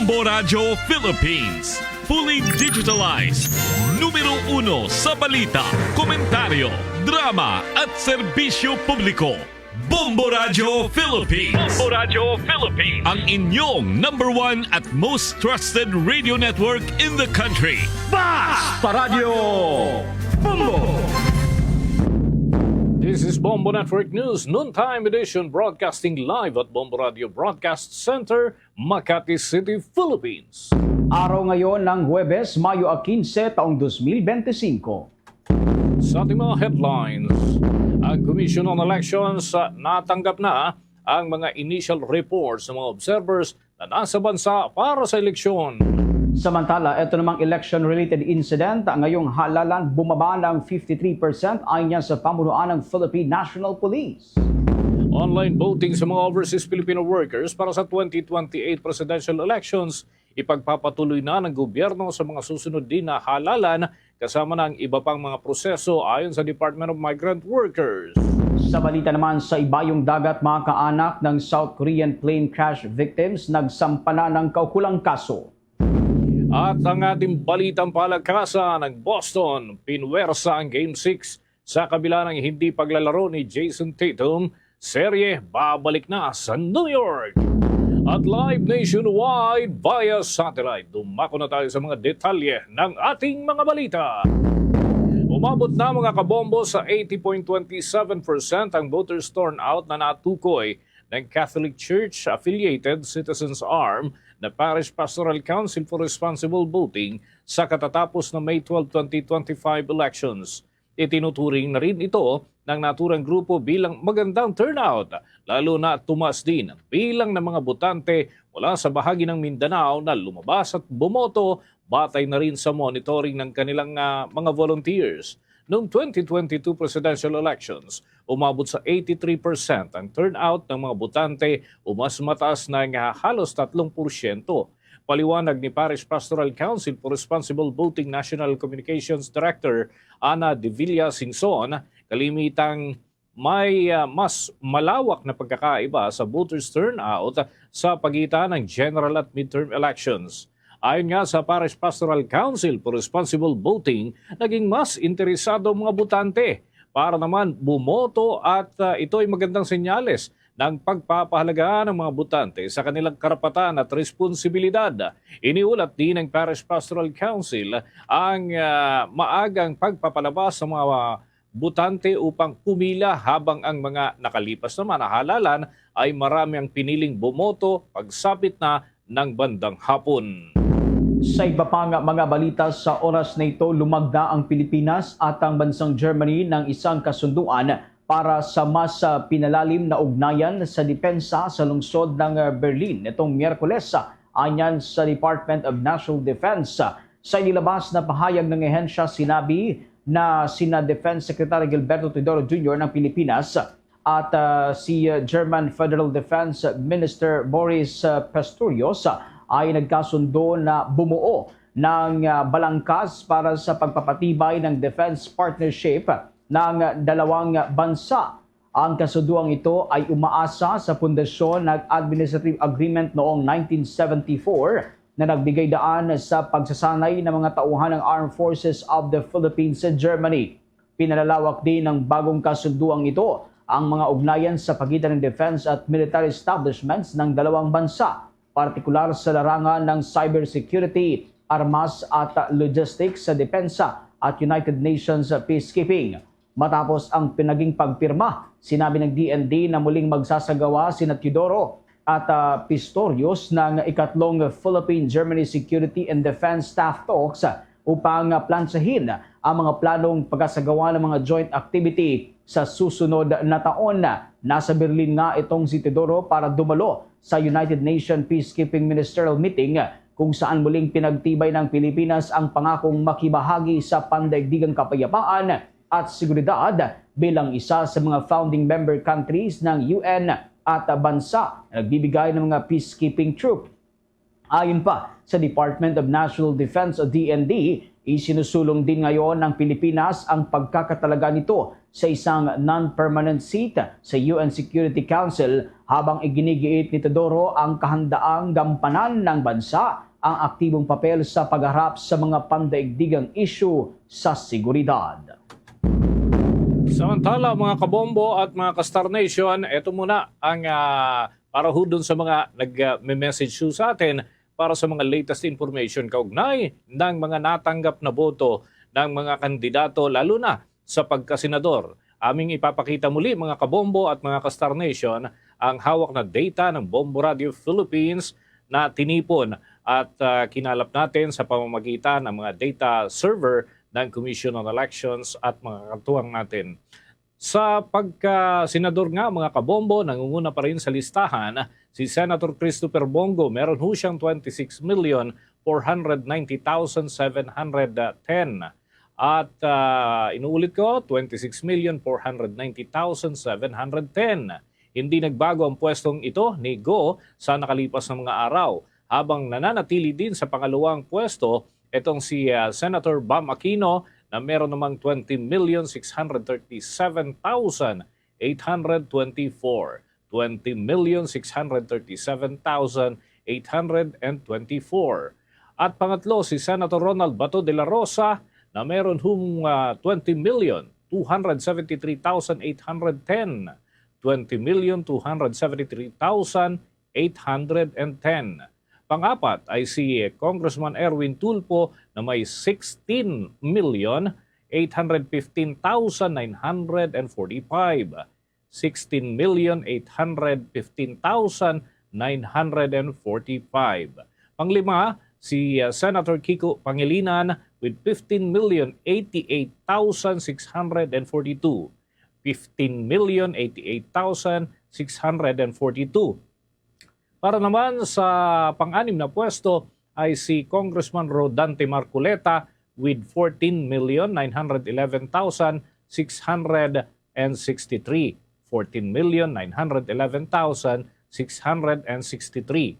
Bombo Radio Philippines. Fully digitalized. Numero 1 sa balita, komentaryo, drama at serbisyo publiko. Bombo Radio Philippines. Bombo Radio Philippines. Ang inyong number 1 at most trusted radio network in the country. Basta Radio Bombo! This is Bombo Network News, noontime edition, broadcasting live at Bombo Radio Broadcast Center, Makati City, Philippines. Araw ngayon ng Huwebes, Mayo 15, taong 2025. Sa ating mga headlines, ang Commission on Elections natanggap na ang mga initial reports ng mga observers na nasa bansa para sa eleksyon. Samantala, ito namang election-related incident, ngayong halalan bumaba ng 53% ayon sa pamunuan ng Philippine National Police. Online voting sa mga overseas Filipino workers para sa 2028 presidential elections, ipagpapatuloy na ng gobyerno sa mga susunod din na halalan kasama ng iba pang mga proseso ayon sa Department of Migrant Workers. Sa balita naman sa ibayong dagat, mga kaanak ng South Korean plane crash victims nagsampa na ng kaukulang kaso. At ang ating balitang palakasan ng Boston, pinwersa ang Game 6 sa kabila ng hindi paglalaro ni Jason Tatum. Serye babalik na sa New York. At live nationwide via satellite. Dumako na tayo sa mga detalye ng ating mga balita. Umabot na mga kabombo sa 80.27% ang voters turnout na natukoy ng Catholic Church-affiliated Citizens Arm na Parish Pastoral Council for Responsible Voting sa katatapos na May 12, 2025 elections. Itinuturing na rin ito ng naturang grupo bilang magandang turnout, lalo na tumaas din ang bilang ng mga botante mula sa bahagi ng Mindanao na lumabas at bumoto, batay na rin sa monitoring ng kanilang mga volunteers. Noong 2022 presidential elections, umabot sa 83% ang turnout ng mga botante o mas mataas na halos 3%. Paliwanag ni Parish Pastoral Council for Responsible Voting National Communications Director Ana De Villa Singson, kalimitang may mas malawak na pagkakaiba sa voters turnout sa pagitan ng general at midterm elections. Ayon nga sa Parish Pastoral Council for Responsible Voting, naging mas interesado ang mga botante para naman bumoto at ito ay magandang senyales ng pagpapahalaga ng mga botante sa kanilang karapatan at responsibilidad. Iniulat din ng Parish Pastoral Council ang maagang pagpapalabas ng mga botante upang pumila habang ang mga nakalipas naman na halalan ay marami ang piniling bumoto pagsapit na ng bandang hapon. Sa iba pang mga balita sa oras na ito, lumagda ang Pilipinas at ang bansang Germany ng isang kasunduan para sa mas pinalalim na ugnayan sa depensa sa lungsod ng Berlin nitong Miyerkules, ayon sa Department of National Defense. Sa inilabas na pahayag ng ehensya, sinabi na sina Defense Secretary Gilberto Teodoro Jr. ng Pilipinas at si German Federal Defense Minister Boris Pistorius ay nagkasundo na bumuo ng balangkas para sa pagpapatibay ng defense partnership ng dalawang bansa. Ang kasunduang ito ay umaasa sa pundasyon ng Administrative Agreement noong 1974 na nagbigay daan sa pagsasanay ng mga tauhan ng Armed Forces of the Philippines sa Germany. Pinalalawak din ng bagong kasunduang ito ang mga ugnayan sa pagitan ng defense at military establishments ng dalawang bansa, partikular sa larangan ng cybersecurity, armas at logistics sa depensa at United Nations peacekeeping. Matapos ang pinaging pagpirma, sinabi ng DND na muling magsasagawa sina Teodoro at Pistorius ng ikatlong Philippine-Germany Security and Defense Staff Talks upang plansahin ang mga planong pagkasagawa ng mga joint activity sa susunod na taon. Nasa Berlin nga itong si Teodoro para dumalo sa United Nations Peacekeeping Ministerial Meeting kung saan muling pinagtibay ng Pilipinas ang pangakong makibahagi sa pandaigdigang kapayapaan at seguridad bilang isa sa mga founding member countries ng UN at bansa na nagbibigay ng mga peacekeeping troop. Ayon pa sa Department of National Defense o DND, isinusulong din ngayon ng Pilipinas ang pagkakatalaga nito sa isang non-permanent seat sa UN Security Council habang iginigiit ni Teodoro ang kahandaang gampanan ng bansa ang aktibong papel sa pagharap sa mga pandaigdigang issue sa seguridad. Samantala, mga kabombo at mga ka-Star Nation, ito muna ang para ho dun sa mga nag-message sa atin para sa mga latest information kaugnay ng mga natanggap na boto ng mga kandidato, lalo na sa pagkasenador. Aming ipapakita muli, mga kabombo at mga ka-Star Nation, ang hawak na data ng Bombo Radio Philippines na tinipon at kinalap natin sa pamamagitan ng mga data server ng Commission on Elections at mga katuwang natin. Sa pagka-senador nga, mga kabombo, nangunguna pa rin sa listahan si Senator Christopher Bongo. Meron ho siyang 26,490,710. At inuulit ko, 26,490,710. Hindi nagbago ang pwestong ito ni Go sa nakalipas na mga araw. Habang nananatili din sa pangalawang pwesto, itong si Senator Bam Aquino na meron namang 20,637,824. 20,637,824. At pangatlo, si Senator Ronald Bato de la Rosa na meron hong 20,273,810. 20,273,810. Pangapat ay si Congressman Erwin Tulfo na may 16,815,945. 16,815,945. Panglima, si Senator Kiko Pangilinan with 15,088,642. 15,088,642. Para naman sa pang-anim na pwesto ay si Congressman Rodante Marcoleta with 14,911,663. 14,911,663.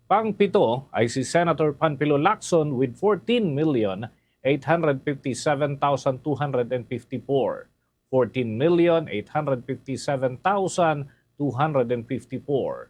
Pang-pito ay si Senator Panfilo Lacson with 14,857,254. 14,857,254.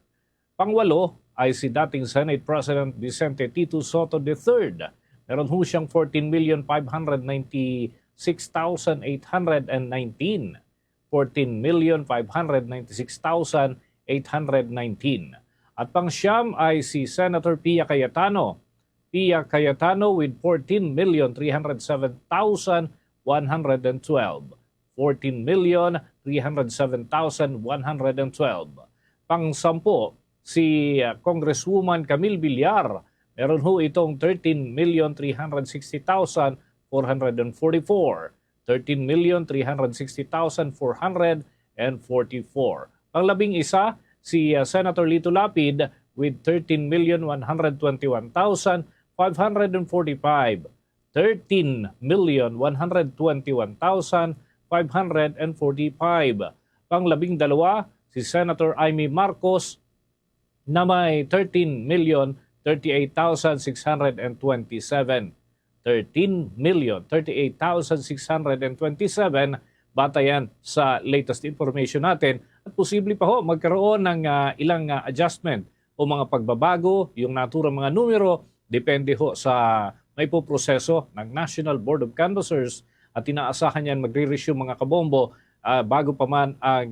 Pangwalo ay si dating Senate President Vicente Tito Soto III. Meron ho siyang 14,596,819. 14,596,819. At pang-siyam ay si Senator Pia Cayetano. Pia Cayetano with 14,307,112. 14,307,112. Pang-sampo, si Congresswoman Camille Villar. Meron ho itong 13,360,444. 13,360,444. Panglabing isa, si Senator Lito Lapid with 13,121,545. 13,121,545. Panglabing dalawa, si Senator Amy Marcos na may 13,038,627. 13,038,627 batayan sa latest information natin. At posible pa ho magkaroon ng ilang adjustment o mga pagbabago, yung naturang mga numero, depende ho sa may poproseso ng National Board of Canvassers at inaasahan yan magre-resume mga kabombo bago pa man ang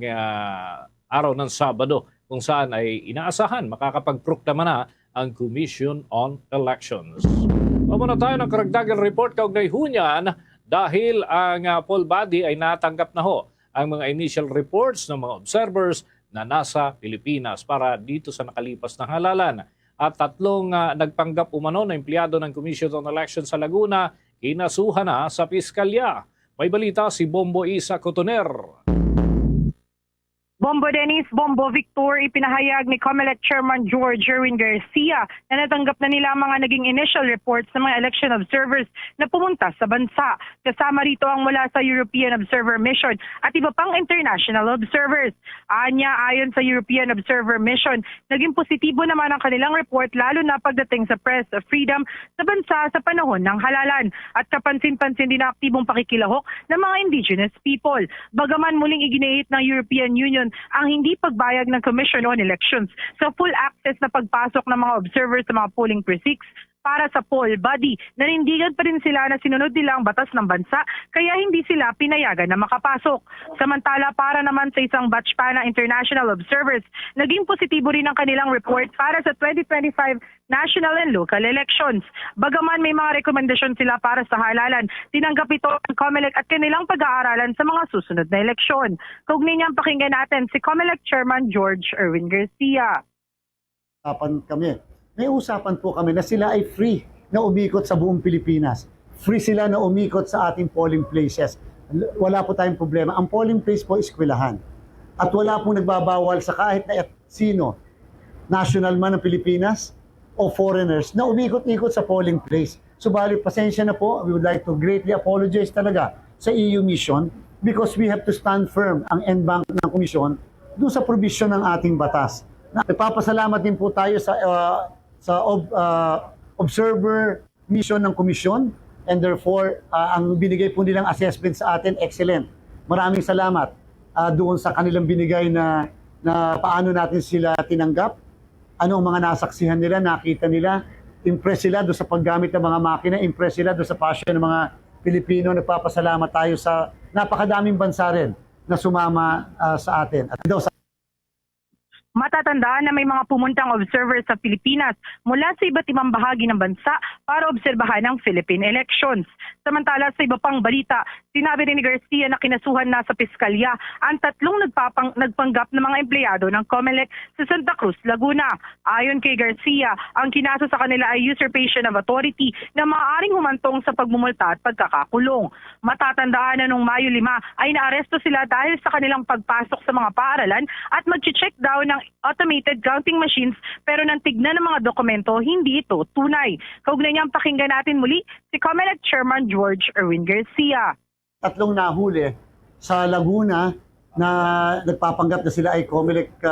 araw ng Sabado kung saan ay inaasahan makakapag-proklama na ang Commission on Elections. Muna tayo ng karagdagang report kaugnay hunyan dahil ang poll body ay natanggap na ho ang mga initial reports ng mga observers na nasa Pilipinas para dito sa nakalipas na halalan. At tatlong nagpanggap umano na empleyado ng Commission on Elections sa Laguna, kinasuhan na sa piskalya. May balita si Bombo Isa Cotoner. Bombo Dennis, Bombo Victor, ipinahayag ni COMELEC Chairman George Erwin Garcia na natanggap na nila ang mga naging initial reports ng mga election observers na pumunta sa bansa. Kasama rito ang mula sa European Observer Mission at iba pang international observers. Anya, ayon sa European Observer Mission, naging positibo naman ang kanilang report lalo na pagdating sa press freedom sa bansa sa panahon ng halalan at kapansin-pansin din ang aktibong pakikilahok ng mga indigenous people. Bagaman muling iginiit ng European Union ang hindi pagbayag ng Commission on Elections sa full access na pagpasok ng mga observers sa mga polling precincts para sa poll body. Nanindigan pa rin sila na sinunod nila ang batas ng bansa kaya hindi sila pinayagan na makapasok. Samantala para naman sa isang batch pa ng international observers, naging positibo rin ang kanilang report para sa 2025 national and local elections. Bagaman may mga rekomendasyon sila para sa halalan, tinanggap ito ng COMELEC at kanilang pag-aaralan sa mga susunod na eleksyon. Kaugnay niyang pakinggan natin si COMELEC Chairman George Erwin Garcia. May usapan po kami na sila ay free na umikot sa buong Pilipinas. Free sila na umikot sa ating polling places. Wala po tayong problema. Ang polling place po is eskwelahan. At wala pong nagbabawal sa kahit na sino, national man ng Pilipinas o foreigners, na umikot-ikot sa polling place. Subalit, pasensya na po, we would like to greatly apologize talaga sa EU mission because we have to stand firm ang end bank ng komisyon doon sa provision ng ating batas. Nagpapasalamat din po tayo sa observer mission ng komisyon and therefore ang binigay po nilang assessment sa atin, excellent. Maraming salamat doon sa kanilang binigay na paano natin sila tinanggap, ano ang mga nasaksihan nila, nakita nila, impress sila doon sa paggamit ng mga makina, impress sila doon sa passion ng mga Pilipino. Nagpapasalamat tayo sa napakadaming bansa rin na sumama sa atin. At daw sa Matatandaan na may mga pumuntang observers sa Pilipinas mula sa iba't ibang bahagi ng bansa para obserbahan ang Philippine elections. Samantala sa iba pang balita, sinabi rin ni Garcia na kinasuhan na sa piskalya ang tatlong nagpanggap na mga empleyado ng COMELEC sa Santa Cruz, Laguna. Ayon kay Garcia, ang kinaso sa kanila ay usurpation of authority na maaaring humantong sa pagmumulta at pagkakakulong. Matatandaan na noong Mayo 5 ay naaresto sila dahil sa kanilang pagpasok sa mga paaralan at mag-check down ng automated counting machines pero nang tignan ng mga dokumento, hindi ito tunay. Kaugnay niyang pakinggan natin muli si COMELEC Chairman George Erwin Garcia. Tatlong nahuli sa Laguna na nagpapanggap na sila ay COMELEC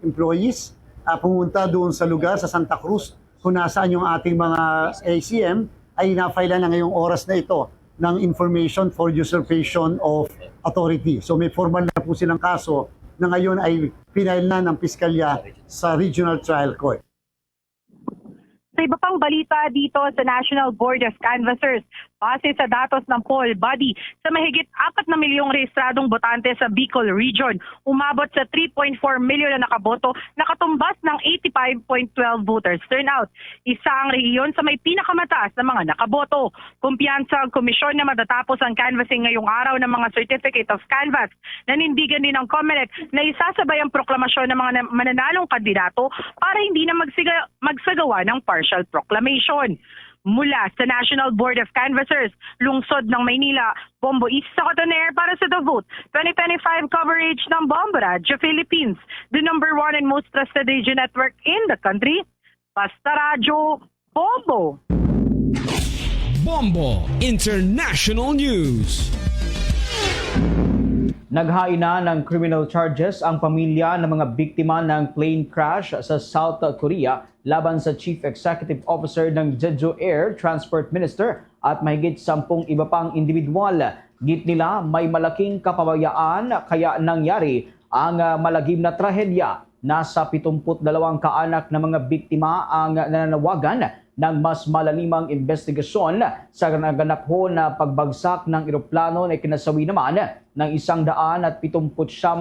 employees, pumunta doon sa lugar sa Santa Cruz kung nasaan yung ating mga ACM ay na-file na ngayong oras na ito ng information for usurpation of authority. So may formal na po silang kaso na ngayon ay pinail na ng piskalya sa Regional Trial Court. Sa iba pang balita dito sa National Board of Canvassers, base sa datos ng poll body, sa mahigit 4 na milyong rehistradong botante sa Bicol Region, umabot sa 3.4 milyon na nakaboto, nakatumbas ng 85.12 voters turnout. Isa ang rehiyon sa may pinakamataas na mga nakaboto. Kumpiyansa ang komisyon na matatapos ang canvassing ngayong araw ng mga Certificate of Canvass. Nanindigan din ng COMELEC na isasabay ang proklamasyon ng mga mananalong kandidato para hindi na magsagawa ng partial proclamation. Mula sa National Board of Canvassers, lungsod ng Maynila, Bombo East sa Cotoner para sa The Vote 2025 coverage ng Bombo Radio Philippines, the #1 and most trusted radio network in the country. Basta Radio, Bombo! Bombo International News. Naghain na ng criminal charges ang pamilya ng mga biktima ng plane crash sa South Korea laban sa Chief Executive Officer ng Jeju Air Transport Minister at mahigit 10 iba pang individual. Git nila may malaking kapabayaan kaya nangyari ang malagim na trahedya. Nasa 72 kaanak ng mga biktima ang nananawagan ng mas malalimang investigasyon sa naganap ho na pagbagsak ng eroplano na ikinasawi naman ng 179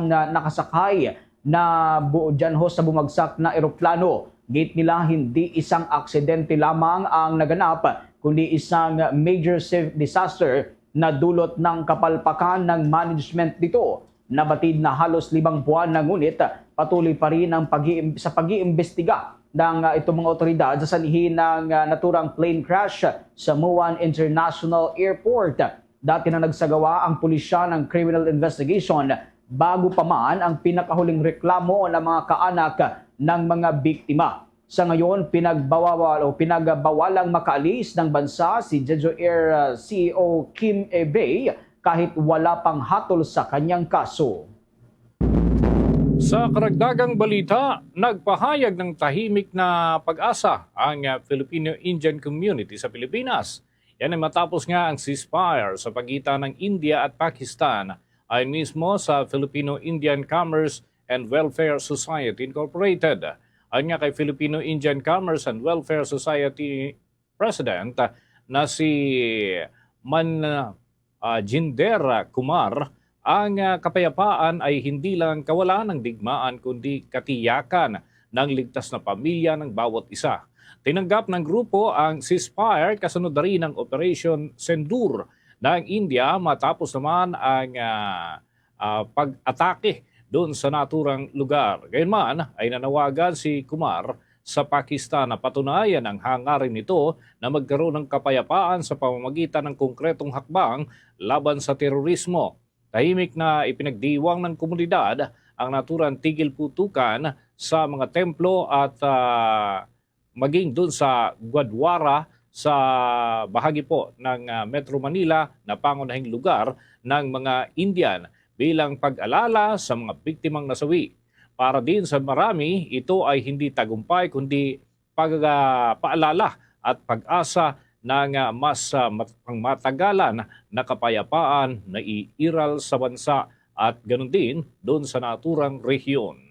na nakasakay na buo dyan ho sa bumagsak na eroplano. Gate nila hindi isang aksidente lamang ang naganap kundi isang major disaster na dulot ng kapalpakan ng management dito. Nabatid na halos 5 buwan na ngunit patuloy pa rin ang pag-iimbestiga ng itong mga otoridad sa sanhi ng naturang plane crash sa Muan International Airport. Dati na nagsagawa ang pulisya ng criminal investigation bago pa man ang pinakahuling reklamo ng mga kaanak ng mga biktima. Sa ngayon, pinagbawalang makaalis ng bansa si Jeju Air CEO Kim Ebey kahit wala pang hatol sa kanyang kaso. Sa karagdagang balita, nagpahayag ng tahimik na pag-asa ang Filipino-Indian community sa Pilipinas. Yan ay matapos nga ang ceasefire sa pagitan ng India at Pakistan ay mismo sa Filipino-Indian Commerce and Welfare Society Incorporated. Ayon nga kay Filipino-Indian Commerce and Welfare Society President na si Jinder Kumar, ang kapayapaan ay hindi lang kawalan ng digmaan kundi katiyakan ng ligtas na pamilya ng bawat isa. Tinanggap ng grupo ang ceasefire kasunod na rin ng Operation Sendur ng India matapos naman ang pag-atake doon sa naturang lugar. Gayunman ay nanawagan si Kumar sa Pakistan na patunayan ang hangarin nito na magkaroon ng kapayapaan sa pamamagitan ng konkretong hakbang laban sa terorismo. Tahimik na ipinagdiwang ng komunidad ang naturang tigil putukan sa mga templo at maging doon sa Gurdwara sa bahagi po ng Metro Manila na pangunahing lugar ng mga Indian bilang pag-alala sa mga biktimang nasawi. Para din sa marami, ito ay hindi tagumpay kundi paalala at pag-asa ng mas matagalan na kapayapaan na iiral sa bansa at ganoon din doon sa naturang rehiyon.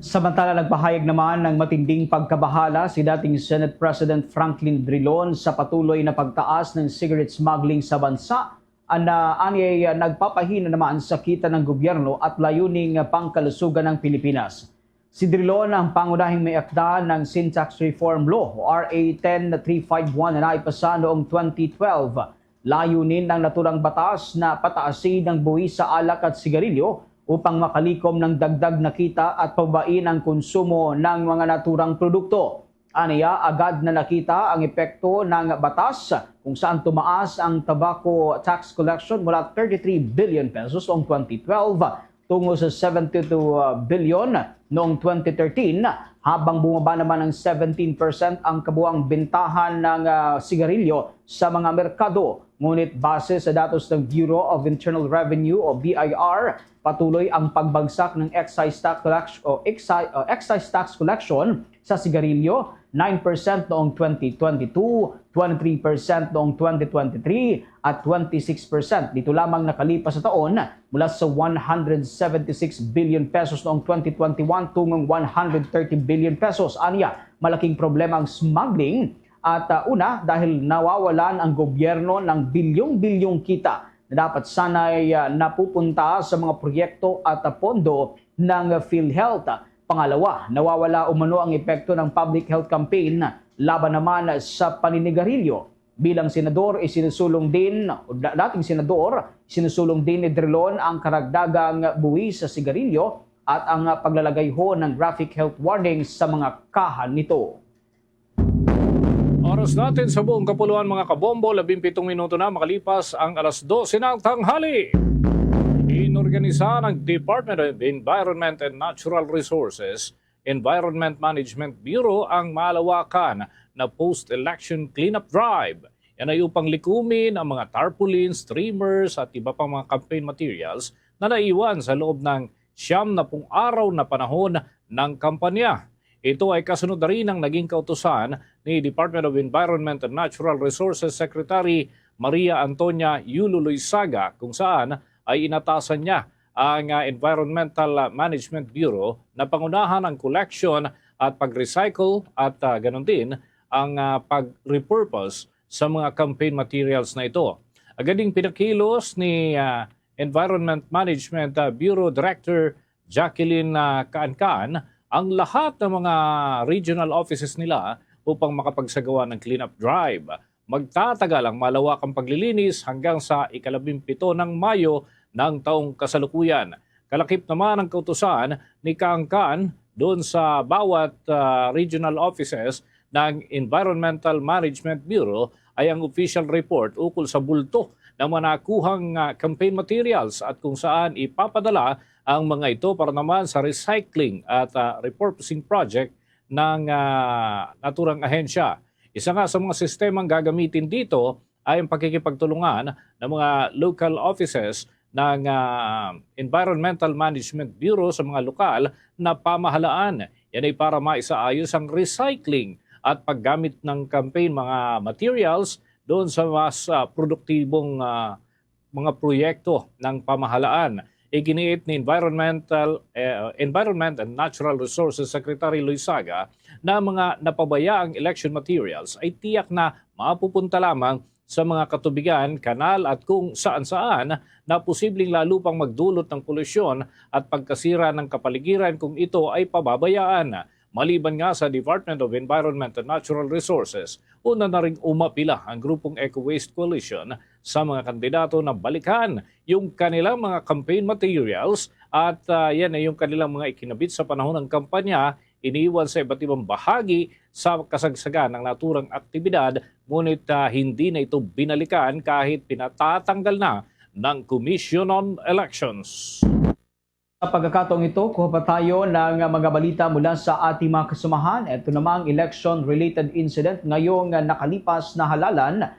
Samantala, nagpahayag naman ng matinding pagkabahala si dating Senate President Franklin Drilon sa patuloy na pagtaas ng cigarette smuggling sa bansa. Anyay nagpapahina naman sa kita ng gobyerno at layuning pangkalusugan ng Pilipinas. Si Drilon ang pangunahing may akda ng Sin Tax Reform Law o RA 10351 na naipasa noong 2012. Layunin ng naturang batas na pataasin ang buwis sa alak at sigarilyo upang makalikom ng dagdag na kita at pabain ang konsumo ng mga naturang produkto. Aniya, agad na nakita ang epekto ng batas kung saan tumaas ang tobacco tax collection mula 33 billion pesos noong 2012 tungo sa 72 billion noong 2013 habang bumaba naman ng 17% ang kabuang bentahan ng sigarilyo sa mga merkado. Ngunit base sa datos ng Bureau of Internal Revenue o BIR, patuloy ang pagbagsak ng excise tax collection sa sigarilyo, 9% noong 2022, 23% noong 2023 at 26% dito lamang nakalipas sa taon mula sa 176 billion pesos noong 2021 tungong 130 billion pesos. Aniya, malaking problema ang smuggling at una dahil nawawalan ang gobyerno ng bilyong-bilyong kita na dapat sana'y napupunta sa mga proyekto at pondo ng PhilHealth. Pangalawa, nawawala umano ang epekto ng public health campaign laban naman sa paninigarilyo. Bilang senador, isinusulong din ni Drilon ang karagdagang buwis sa sigarilyo at ang paglalagay ho ng graphic health warnings sa mga kahan nito. Oras natin sa buong kapuluan mga kabombo, 17 minuto na makalipas ang alas 12 ng tanghali. Inorganisa ng Department of Environment and Natural Resources, Environment Management Bureau ang malawakan na post-election cleanup drive. Yan ay upang likumin ang mga tarpaulins, streamers at iba pang mga campaign materials na naiwan sa loob ng 90 araw na panahon ng kampanya. Ito ay kasunod na rin ang naging kautusan ni Department of Environment and Natural Resources Secretary Maria Antonia Yululoysaga kung saan ay inatasan niya ang Environmental Management Bureau na pangunahan ang collection at pag-recycle at ganon din ang pag-repurpose sa mga campaign materials na ito. Agad ding pinakilos ni Environment Management Bureau Director Jacqueline Kaankaan ang lahat ng mga regional offices nila upang makapagsagawa ng cleanup drive. Magtatagal ang malawakang paglilinis hanggang sa 17 ng Mayo ng taong kasalukuyan. Kalakip naman ang kautusan ni Kaangkan doon sa bawat regional offices ng Environmental Management Bureau ay ang official report ukol sa bulto ng mga nakuhang campaign materials at kung saan ipapadala ang mga ito para naman sa recycling at repurposing project ng naturang ahensya. Isa nga sa mga sistemang gagamitin dito ay ang pakikipagtulungan ng mga local offices ng Environmental Management Bureau sa mga lokal na pamahalaan. Yan ay para maisaayos ang recycling at paggamit ng campaign mga materials doon sa mas produktibong mga proyekto ng pamahalaan. Iginiit ni Environment and Natural Resources Secretary Loizaga na mga napabayaang election materials ay tiyak na mapupunta lamang sa mga katubigan, kanal at kung saan-saan na posibleng lalo pang magdulot ng polusyon at pagkasira ng kapaligiran kung ito ay pababayaan. Maliban nga sa Department of Environment and Natural Resources, una na ring umapila ang grupong Eco Waste Coalition sa mga kandidato na balikan yung kanilang mga campaign materials at yan ay yung kanilang mga ikinabit sa panahon ng kampanya, iniwan sa iba't ibang bahagi sa kasagsagan ng naturang aktibidad, ngunit hindi na ito binalikan kahit pinatatanggal na ng Commission on Elections. Sa pagkakataong ito, kuha pa tayo ng mga balita mula sa ating mga kasamahan. Ito namang election-related incident ngayong nakalipas na halalan.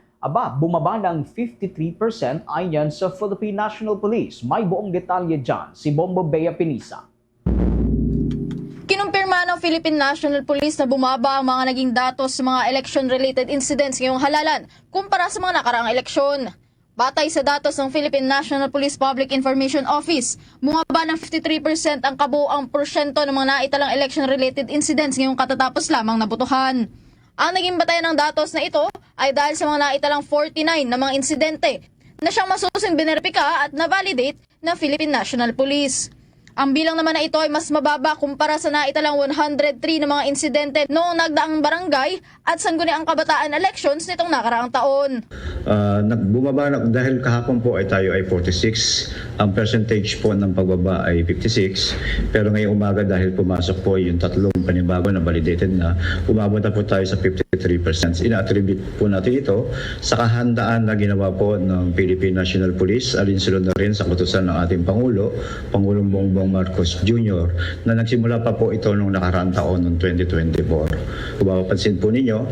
Bumaba ng 53% ayon sa Philippine National Police. May buong detalye dyan si Bombo Bea Pinisa. Kinumpirma ng Philippine National Police na bumaba ang mga naging datos sa mga election-related incidents ngayong halalan kumpara sa mga nakaraang eleksyon. Batay sa datos ng Philippine National Police Public Information Office, bumaba ng 53% ang kabuuang porsyento ng mga naitalang election-related incidents ngayong katatapos lamang na botohan. Ang naging batayan ng datos na ito ay dahil sa mga naitalang 49 na mga insidente na siyang masusing bineripika at na-validate ng Philippine National Police. Ang bilang naman na ito ay mas mababa kumpara sa naitalang 103 na mga insidente noong nagdaang barangay at sangguniang kabataan elections nitong nakaraang taon. Bumaba na dahil kahapon po ay tayo ay 46. Ang percentage po ng pagbaba ay 56. Pero ngayong umaga dahil pumasok po yung tatlong panibago na validated na, umabot na po tayo sa 53%. Ina-attribute po natin ito sa kahandaan na ginawa po ng Philippine National Police, alinsunod na rin sa kautusan ng ating Pangulo, Pangulong Bongbong Marcos Jr. na nagsimula pa po ito noong nakaraang taon noong 2024. Kung mapapansin po ninyo,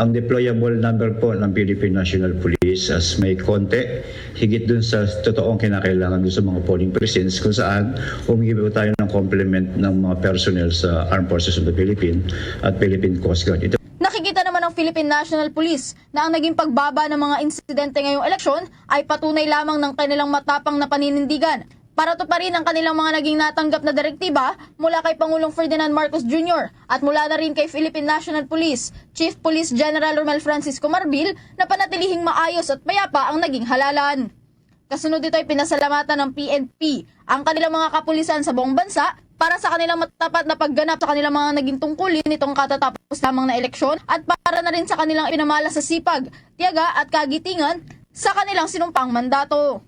ang deployable number po ng Philippine National Police as may konti, higit dun sa totoong kinakailangan dun sa mga polling precincts kung saan humingi po tayo ng complement ng mga personnel sa Armed Forces of the Philippines at Philippine Coast Guard. Nakikita naman ng Philippine National Police na ang naging pagbaba ng mga insidente ngayong eleksyon ay patunay lamang ng kanilang matapang na paninindigan para tuparin ang kanilang mga naging natanggap na direktiba mula kay Pangulong Ferdinand Marcos Jr. at mula na rin kay Philippine National Police Chief Police General Romel Francisco Marbil na panatilihing maayos at mayapa ang naging halalan. Kasunod dito ay pinasalamatan ng PNP ang kanilang mga kapulisan sa buong bansa para sa kanilang matapat na pagganap sa kanilang mga naging tungkulin nitong katatapos lamang na eleksyon at para na rin sa kanilang pinamala sa sipag, tiyaga at kagitingan sa kanilang sinumpang mandato.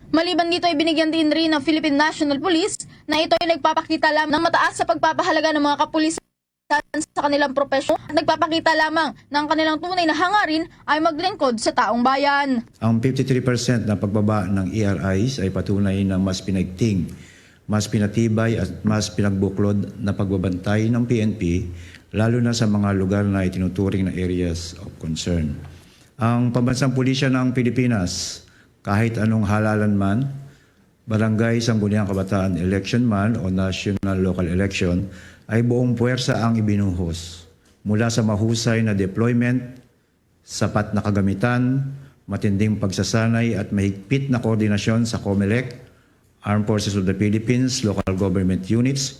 Maliban dito ay binigyan din rin ng Philippine National Police na ito ay nagpapakita lamang ng mataas sa pagpapahalaga ng mga kapulisan sa kanilang propesyon at nagpapakita lamang ng kanilang tunay na hangarin ay maglingkod sa taong bayan. Ang 53% na pagbaba ng ERIs ay patunay na mas pinagting, mas pinatibay at mas pinagbuklod na pagbabantay ng PNP lalo na sa mga lugar na itinuturing na areas of concern. Ang pambansang pulisya ng Pilipinas, kahit anong halalan man, barangay, sangguniang kabataan election man o national local election, ay buong puwersa ang ibinuhos mula sa mahusay na deployment, sapat na kagamitan, matinding pagsasanay at mahigpit na koordinasyon sa COMELEC, Armed Forces of the Philippines, local government units,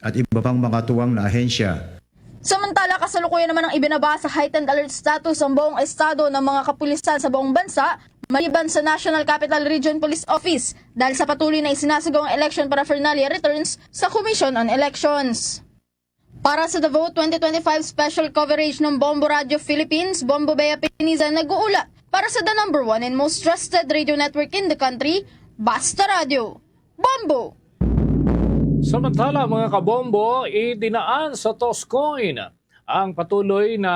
at iba pang mga tuwang na ahensya. Samantala, kasalukuyan naman ang ibinaba sa heightened alert status ang buong estado ng mga kapulisan sa buong bansa, maliban sa National Capital Region Police Office dahil sa patuloy na isinasagawang election paraphernalia returns sa Commission on Elections. Para sa The Vote 2025 special coverage ng Bombo Radio Philippines, Bombo Bea Pinisa nag-uulat para sa the #1 and most trusted radio network in the country, Basta Radio. Bombo! Samantala mga kabombo, idinaan sa Toscoin ang patuloy na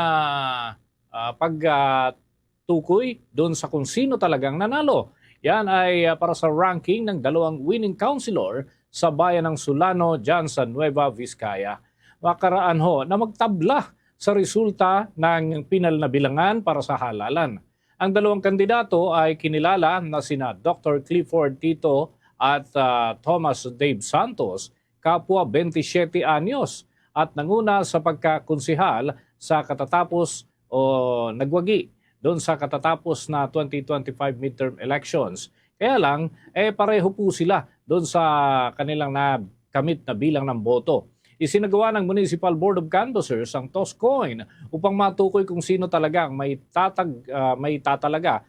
pagtukoy doon sa kung sino talagang nanalo. Yan ay para sa ranking ng dalawang winning councilor sa bayan ng Sulano dyan sa Nueva Vizcaya. Makaraan ho na magtabla sa resulta ng pinal na bilangan para sa halalan. Ang dalawang kandidato ay kinilala na sina Dr. Clifford Tito at Thomas Dave Santos, kapwa 27 anyos at nanguna sa pagkakonsihal sa katatapos o nagwagi doon sa katatapos na 2025 midterm elections. Kaya lang, pareho po sila doon sa kanilang nakamit na bilang ng boto. Isinagawa ng Municipal Board of Canvassers ang toss coin upang matukoy kung sino talaga ang may tatalaga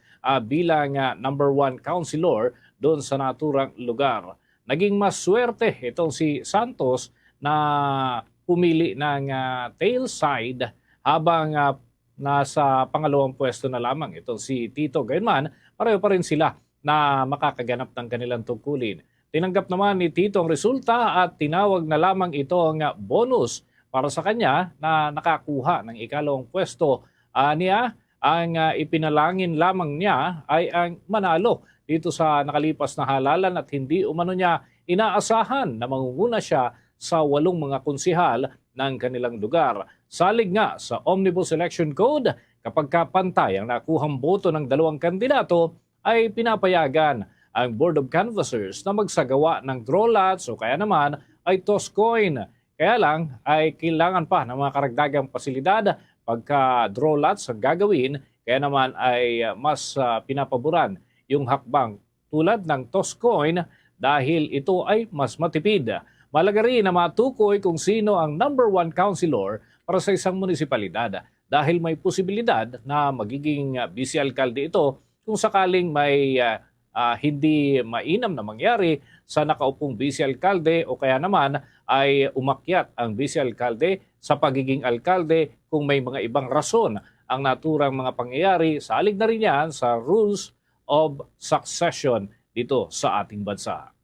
bilang number 1 councilor doon sa naturang lugar. Naging mas swerte itong si Santos na pumili ng tail side habang nasa pangalawang pwesto na lamang itong si Tito. Gayunman, pareho pa rin sila na makakaganap ng kanilang tungkulin. Tinanggap naman ni Tito ang resulta at tinawag na lamang ito ang bonus para sa kanya na nakakuha ng ikalawang pwesto. Niya, ang ipinalangin lamang niya ay ang manalo dito sa nakalipas na halalan at hindi umano niya inaasahan na mangunguna siya sa 8 mga konsihal ng kanilang lugar. Salig nga sa Omnibus Election Code, kapag kapantay ang nakuhang boto ng dalawang kandidato, ay pinapayagan ang Board of Canvassers na magsagawa ng draw lots o kaya naman ay toss coin. Kaya lang ay kailangan pa ng mga karagdagang pasilidad pagka draw lots ang gagawin, kaya naman ay mas pinapaboran yung hakbang tulad ng toss coin dahil ito ay mas matipid. Malaga rin na matukoy kung sino ang number 1 councilor para sa isang munisipalidad dahil may posibilidad na magiging vice-alkalde ito kung sakaling may hindi mainam na mangyari sa nakaupong vice-alkalde o kaya naman ay umakyat ang vice-alkalde sa pagiging alkalde kung may mga ibang rason ang naturang mga pangyayari. Salig na rin yan sa rules of succession dito sa ating bansa.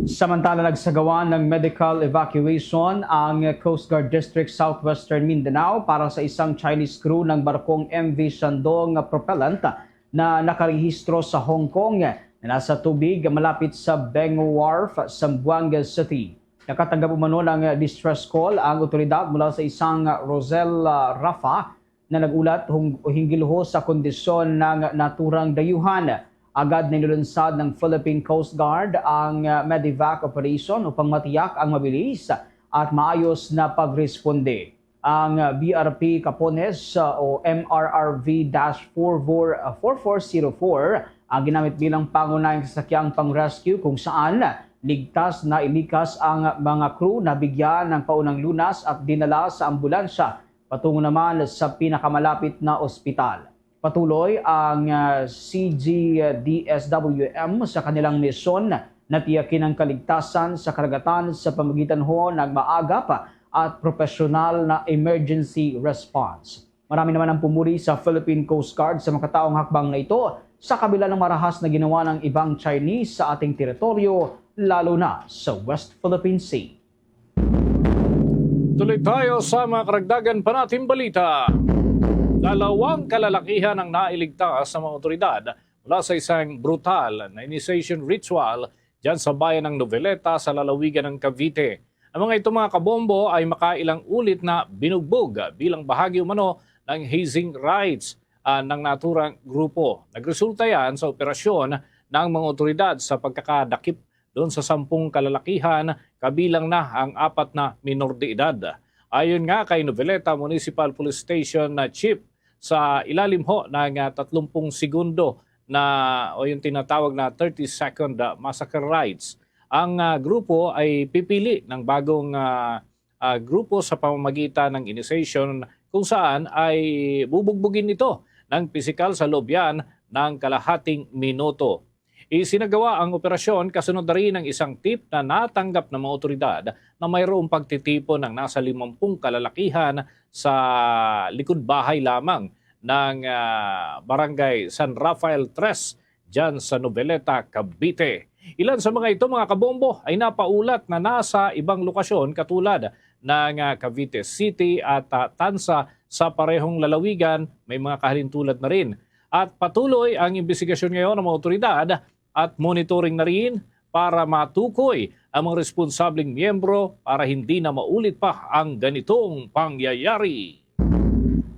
Samantala, nagsagawa ng medical evacuation ang Coast Guard District Southwestern Mindanao para sa isang Chinese crew ng barkong MV Shandong Propellant na nakarehistro sa Hong Kong na nasa tubig malapit sa Bengo Wharf, Zamboanga City. Nakatanggap umano ng distress call ang otoridad mula sa isang Rosel Rafa na nagulat hinggil sa kondisyon ng naturang dayuhan. Agad na nilunsad ng Philippine Coast Guard ang medevac operation upang matiyak ang mabilis at maayos na pagresponde. Ang BRP Capones o MRRV-4404 ang ginamit bilang pangunahing sasakyang pang-rescue kung saan ligtas na ilikas ang mga crew na bigyan ng paunang lunas at dinala sa ambulansya patungo naman sa pinakamalapit na ospital. Patuloy ang CGDSWM sa kanilang misyon na tiyakin ang kaligtasan sa karagatan sa pamamagitan ng maagap at profesional na emergency response. Marami naman ang pumuri sa Philippine Coast Guard sa makataong hakbang na ito sa kabila ng marahas na ginawa ng ibang Chinese sa ating teritoryo, lalo na sa West Philippine Sea. Tuloy tayo sa mga karagdagan pa nating balita. 2 kalalakihan ang nailigtas sa mga otoridad mula sa isang brutal na initiation ritual dyan sa bayan ng Noveleta sa lalawigan ng Cavite. Ang mga ito mga kabombo ay makailang ulit na binugbog bilang bahagi umano ng hazing rites ng naturang grupo. Nagresulta yan sa operasyon ng mga otoridad sa pagkakadakip doon sa 10 kalalakihan, kabilang na ang 4 na minor de edad. Ayon nga kay Noveleta Municipal Police Station na Chief, sa ilalim ho ng 30 segundo na o yung tinatawag na 30-second massacre rites, ang grupo ay pipili ng bagong grupo sa pamamagitan ng initiation kung saan ay bubugbugin ito ng pisikal sa loob yan ng kalahating minuto. Isinagawa ang operasyon kasunod na rin ng isang tip na natanggap ng mga otoridad na mayroong pagtitipon ng nasa 50 kalalakihan sa likod bahay lamang ng Barangay San Rafael 3 dyan sa Noveleta, Cavite. Ilan sa mga ito mga kabombo ay napaulat na nasa ibang lokasyon katulad ng Cavite City at Tansa sa parehong lalawigan. May mga kahalintulad na rin. At patuloy ang investigasyon ngayon ng mga otoridad at monitoring na rin para matukoy ang mga responsableng miyembro para hindi na maulit pa ang ganitong pangyayari.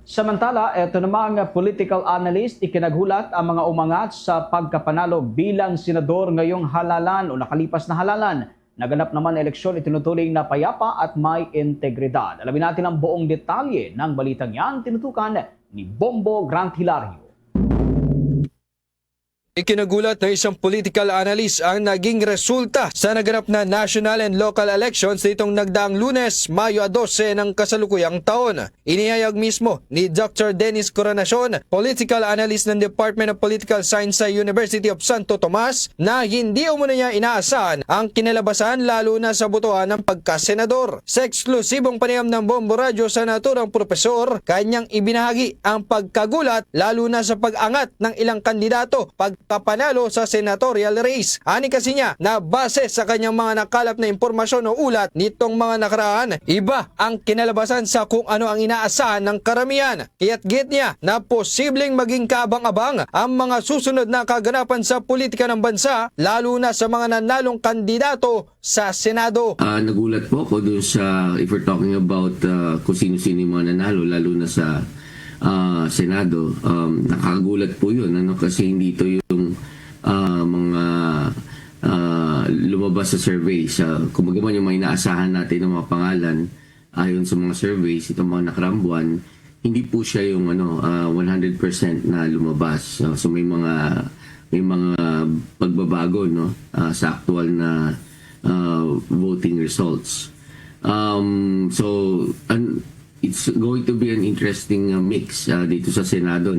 Samantala, eto namang political analyst ikinaghulat ang mga umangat sa pagkapanalo bilang senador ngayong halalan o nakalipas na halalan. Naganap naman na eleksyon itinuturing na payapa at may integridad. Alamin natin ang buong detalye ng balitang yan, tinutukan ni Bombo Grant Hilario. Ikinagulat na isang political analyst ang naging resulta sa naganap na national and local elections nitong nagdaang Lunes, Mayo 12 ng kasalukuyang taon. Inihayag mismo ni Dr. Dennis Coronacion, political analyst ng Department of Political Science sa University of Santo Tomas, na hindi umano niya inaasahan ang kinalabasan lalo na sa botohan ng pagkasenador. Sa eksklusibong panayam ng Bombo Radio sa naturang propesor, kanyang ibinahagi ang pagkagulat lalo na sa pag-angat ng ilang kandidato pagkapanalo sa senatorial race. Ani kasi niya na base sa kanyang mga nakalap na impormasyon o ulat nitong mga nakaraan, iba ang kinalabasan sa kung ano ang inaasahan ng karamihan. Kaya't git niya na posibleng maging kaabang-abang ang mga susunod na kaganapan sa politika ng bansa, lalo na sa mga nanalong kandidato sa Senado. Nagulat po ako doon sa, if we're talking about kung sino-sino yung mga nanalo, lalo na sa Senado. Nakagulat po yun, kasi hindi ito yung mga lumabas sa surveys. Kumbaga man yung mga inaasahan natin ng mga pangalan ayon sa mga surveys, itong mga nakarang buwan, hindi po siya yung 100% na lumabas. So may mga pagbabago sa actual na voting results. It's going to be an interesting mix dito sa Senado,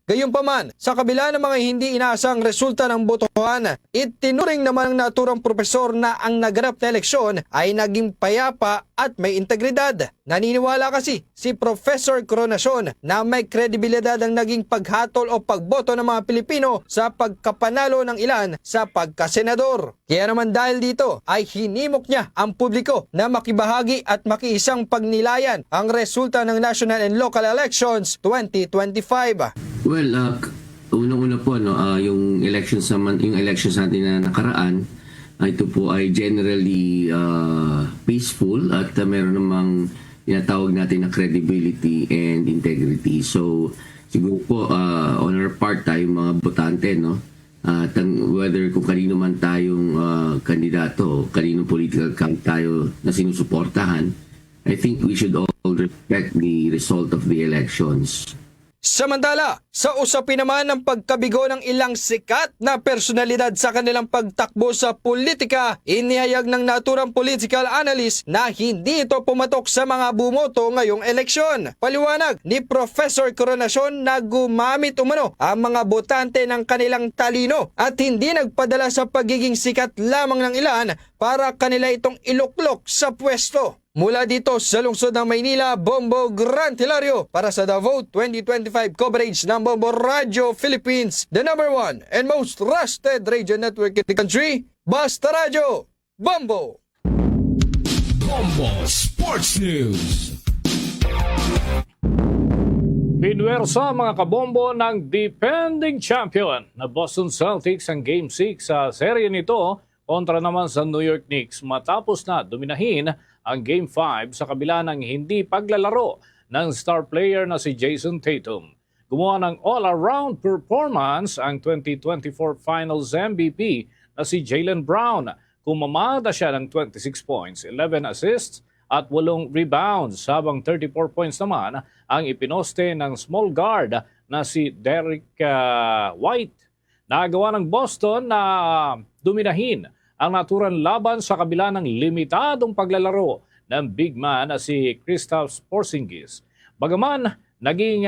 Gayunpaman, sa kabila ng mga hindi inaasang resulta ng botohan, itinuring naman ng naturang propesor na ang naganap na eleksyon ay naging payapa at may integridad. Naniniwala kasi si Professor Coronacion na may kredibilidad ang naging paghatol o pagboto ng mga Pilipino sa pagkapanalo ng ilan sa pagkasenador. Kaya naman dahil dito ay hinimok niya ang publiko na makibahagi at makiisang pagnilayan ang resulta ng national and local elections 2025. Well, unang-una po yung elections natin na nakaraan, ito po ay generally peaceful at meron namang tinatawag natin na credibility and integrity. So siguro po on our part tayo mga botante, whether kung kanino man tayong kandidato, kaninong political camp tayo na sinusuportahan, I think we should all respect the result of the elections. Samantala, sa usapin naman ng pagkabigo ng ilang sikat na personalidad sa kanilang pagtakbo sa politika, inihayag ng naturang political analyst na hindi ito pumatok sa mga bumoto ngayong eleksyon. Paliwanag ni Professor Coronacion na gumamit umano ang mga botante ng kanilang talino at hindi nagpadala sa pagiging sikat lamang ng ilan para kanila itong iluklok sa pwesto. Mula dito sa lungsod ng Maynila, Bombo Grant Hilario para sa The Vote 2025 coverage ng Bombo Radio Philippines, the #1 and most trusted radio network in the country, Basta Radio, Bombo! Bombo Sports News. Pinuwersa mga kabombo ng defending champion na Boston Celtics ang Game 6 sa serye nito kontra naman sa New York Knicks matapos na dominahin ang Game 5 sa kabila ng hindi paglalaro ng star player na si Jason Tatum. Gumawa ng all-around performance ang 2024 Finals MVP na si Jaylen Brown. Kumamada siya ng 26 points, 11 assists at 8 rebounds habang 34 points naman ang ipinoste ng small guard na si Derek White. Nagawa ng Boston na dominahin ang naturang laban sa kabila ng limitadong paglalaro ng big man na si Kristaps Porzingis. Bagaman naging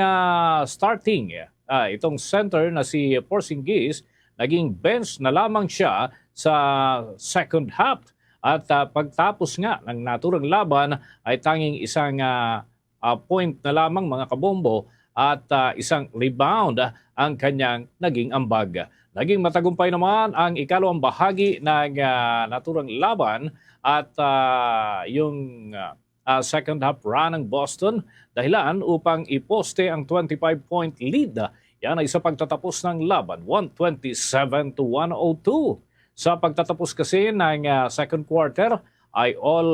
starting itong center na si Porzingis, naging bench na lamang siya sa second half at pagtapos nga ng naturang laban ay tanging isang point na lamang mga kabombo at isang rebound ang kanyang naging ambag. Naging matagumpay naman ang ikalawang bahagi ng naturang laban at yung second half run ng Boston dahilan upang iposte ang 25-point lead Yan ay sa pagtatapos ng laban, 127-102. Sa pagtatapos kasi ng second quarter ay all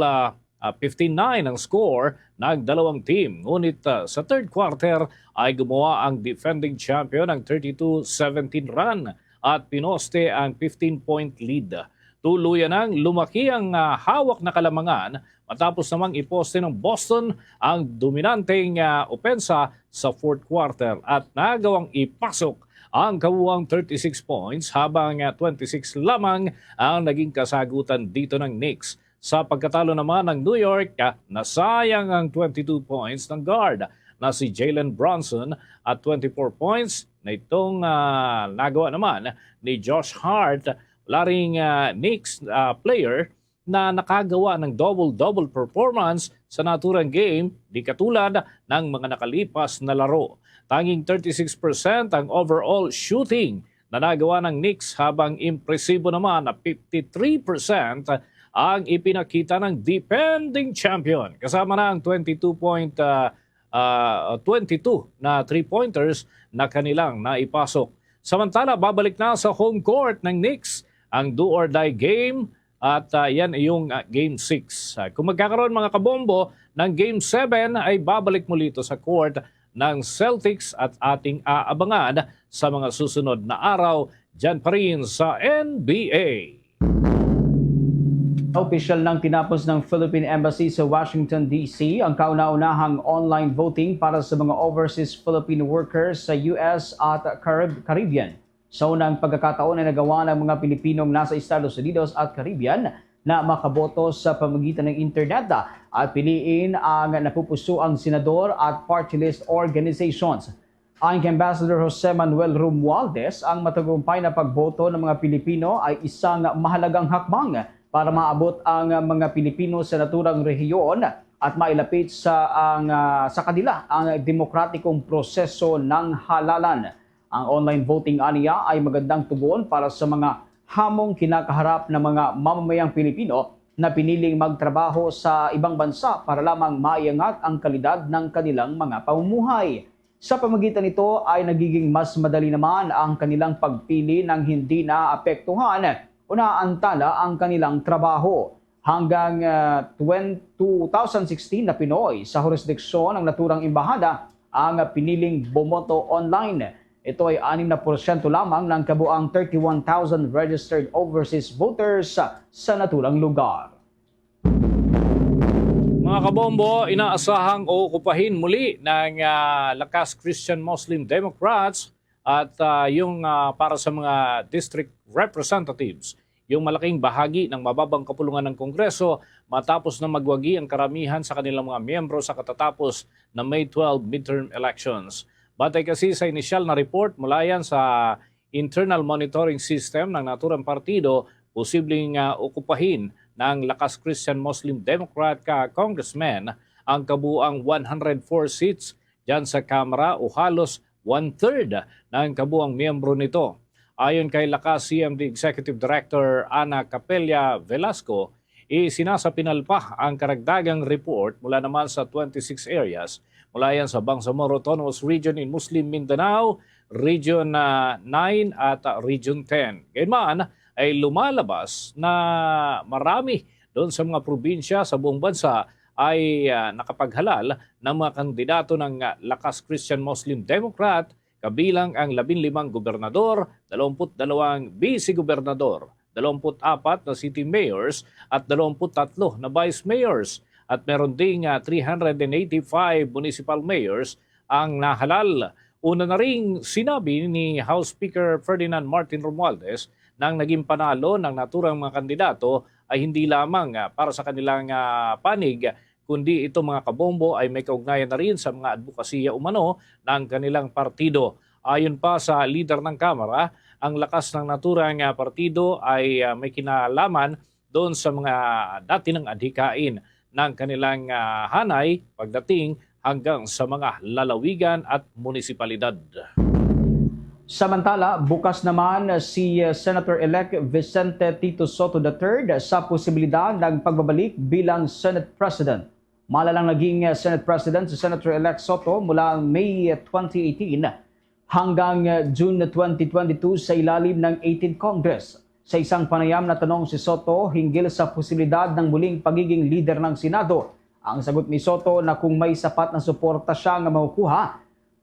15-9 ang score ng dalawang team. Ngunit sa third quarter ay gumawa ang defending champion ng 32-17 run at pinoste ang 15-point lead. Tuluyan nang lumaki ang hawak na kalamangan matapos namang iposte ng Boston ang dominanteng opensa sa fourth quarter at nagawang ipasok ang kabuuang 36 points habang 26 lamang ang naging kasagutan dito ng Knicks. Sa pagkatalo naman ng New York, nasayang ang 22 points ng guard na si Jalen Brunson at 24 points na itong nagawa naman ni Josh Hart. Wala ring Knicks player na nakagawa ng double-double performance sa naturang game, di katulad ng mga nakalipas na laro. Tanging 36% ang overall shooting na nagawa ng Knicks habang impresibo naman na 53% ang ipinakita ng defending champion. Kasama na ang 22 na 3-pointers na kanilang naipasok. Samantala, babalik na sa home court ng Knicks ang do-or-die game at yan ay yung Game 6. Kung magkakaroon mga kabombo ng Game 7 ay babalik muli ito sa court ng Celtics at ating aabangan sa mga susunod na araw dyan pa rin sa NBA. Opisyal nang tinapos ng Philippine Embassy sa Washington, D.C. ang kauna-unahang online voting para sa mga overseas Filipino workers sa US at Caribbean. Sa unang pagkakataon ay nagawa ng mga Pilipinong nasa Estados Unidos at Caribbean na makaboto sa pamamagitan ng internet at piliin ang napupusuang senador at party list organizations. Ayon kay Ambassador Jose Manuel Romualdez, ang matagumpay na pagboto ng mga Pilipino ay isang mahalagang hakbang para maabot ang mga Pilipino sa naturang rehiyon at mailapit sa kanila ang demokratikong proseso ng halalan. Ang online voting aniya ay magandang tugon para sa mga hamong kinakaharap ng mga mamamayang Pilipino na piniling magtrabaho sa ibang bansa para lamang maiangat ang kalidad ng kanilang mga pamumuhay. Sa pamamagitan nito ay nagiging mas madali naman ang kanilang pagpili ng hindi naapektuhan o naantala ang kanilang trabaho. Hanggang 2016 na Pinoy sa jurisdiksyon ng naturang embahada ang piniling bumoto online. Ito ay 6% lamang ng kabuang 31,000 registered overseas voters sa naturang lugar. Mga kabombo, inaasahang uukupahin muli ng Lakas Christian Muslim Democrats at yung para sa mga district representatives, yung malaking bahagi ng mababang kapulungan ng Kongreso matapos na magwagi ang karamihan sa kanilang mga miyembro sa katatapos na May 12 midterm elections. Batay kasi sa inisyal na report mula yan sa internal monitoring system ng naturang partido, posibleng okupahin ng Lakas Christian Muslim Democrat congressman ang kabuang 104 seats dyan sa Kamara o halos 1/3 ng kabuang miyembro nito. Ayon kay Lakas CMD Executive Director Ana Capella Velasco, isinasapinal pa ang karagdagang report mula naman sa 26 areas mula yan sa Bangsamoro Autonomous Region in Muslim Mindanao, Region 9 at Region 10. Gayunman ay lumalabas na marami doon sa mga probinsya sa buong bansa ay nakapaghalal ng mga kandidato ng Lakas Christian Muslim Democrat, kabilang ang 15 gobernador, 22 vice-gobernador, 24 na city mayors at 23 na vice mayors. At meron ding 385 municipal mayors ang nahalal. Una na ring sinabi ni House Speaker Ferdinand Martin Romualdez nang naging panalo ng naturang mga kandidato ay hindi lamang para sa kanilang panig, kundi ito mga kabombo ay may kaugnayan na rin sa mga advokasya umano ng kanilang partido. Ayon pa sa leader ng Kamara, ang lakas ng naturang partido ay may kinalaman doon sa mga dati ng adhikain ng kanilang hanay pagdating hanggang sa mga lalawigan at munisipalidad. Samantala, bukas naman si Senator-elect Vicente Tito Soto III sa posibilidad ng pagbabalik bilang Senate President. Malalang naging Senate President si Senator-elect Soto mula May 2018 hanggang June 2022 sa ilalim ng 18th Congress. Sa isang panayam na tanong si Soto hinggil sa posibilidad ng muling pagiging leader ng Senado. Ang sagot ni Soto na kung may sapat na suporta siya nga makukuha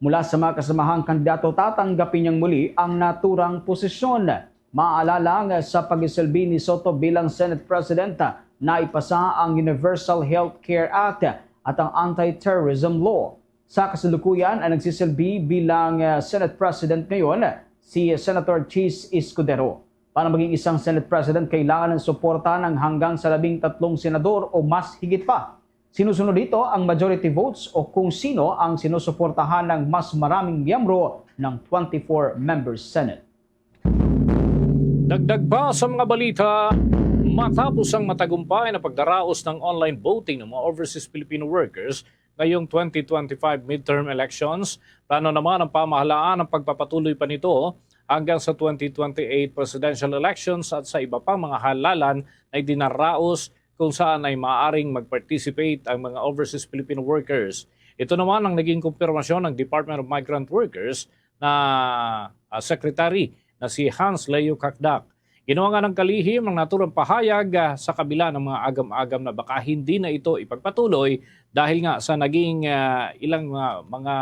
mula sa mga kasamahang kandidato, tatanggapin niyang muli ang naturang posisyon. Maalala nga sa pagsisilbi ni Soto bilang Senate President na ipasa ang Universal Health Care Act at ang Anti-Terrorism Law. Sa kasalukuyan ay nagsisilbi bilang Senate President ngayon si Senator Chis Escudero. Para maging isang Senate President, kailangan ng suporta ng hanggang sa 13 senador o mas higit pa. Sinusunod dito ang majority votes o kung sino ang sinusuportahan ng mas maraming miyembro ng 24-member Senate. Dagdag pa sa mga balita, matapos ang matagumpay na pagdaraos ng online voting ng mga overseas Filipino workers ngayong 2025 midterm elections, plano naman ang pamahalaan ang pagpapatuloy pa nito hanggang sa 2028 presidential elections at sa iba pang mga halalan na dinaraos kung saan ay maaaring mag-participate ang mga overseas Filipino workers. Ito naman ang naging kumpirmasyon ng Department of Migrant Workers na Secretary na si Hans Leo Kakdak. Ginawa nga ng kalihim ang naturang pahayag sa kabila ng mga agam-agam na baka hindi na ito ipagpatuloy dahil nga sa naging ilang mga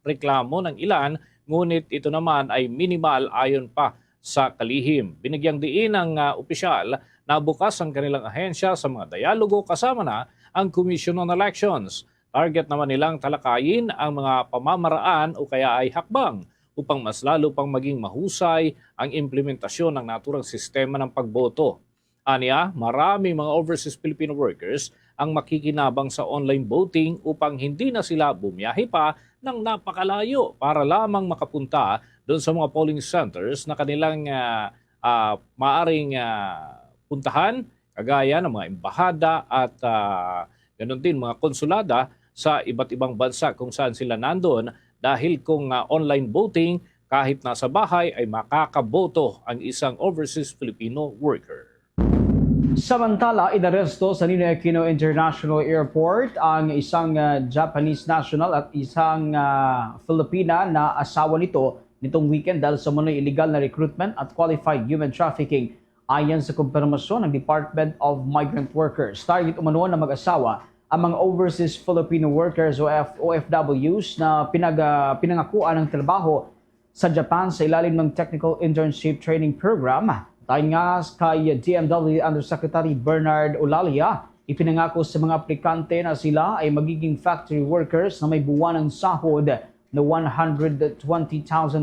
reklamo ng ilan, ngunit ito naman ay minimal ayon pa sa kalihim. Binigyang diin ng opisyal na bukas ang kanilang ahensya sa mga dialogo kasama na ang Commission on Elections. Target naman nilang talakayin ang mga pamamaraan o kaya ay hakbang upang mas lalo pang maging mahusay ang implementasyon ng naturang sistema ng pagboto. Aniya, maraming mga overseas Filipino workers ang makikinabang sa online voting upang hindi na sila bumiyahe pa ng napakalayo para lamang makapunta doon sa mga polling centers na kanilang maaring puntahan, kagaya ng mga embahada at ganoon din mga konsulada sa iba't ibang bansa kung saan sila nandoon. Dahil kung online voting, kahit nasa bahay ay makakaboto ang isang overseas Filipino worker. Samantala, inaresto sa Ninoy Aquino International Airport ang isang Japanese national at isang Filipina na asawa nitong weekend dahil sa manoy illegal na recruitment at qualified human trafficking. Ayon sa kumpirmasyon ng Department of Migrant Workers, target umano na mag-asawa ang mga overseas Filipino workers o OFWs na pinangakuan ng trabaho sa Japan sa ilalim ng Technical Internship Training Program. Tayo nga kay DMW Undersecretary Bernard Olalia, ipinangako sa mga aplikante na sila ay magiging factory workers na may buwanang sahod na 120,000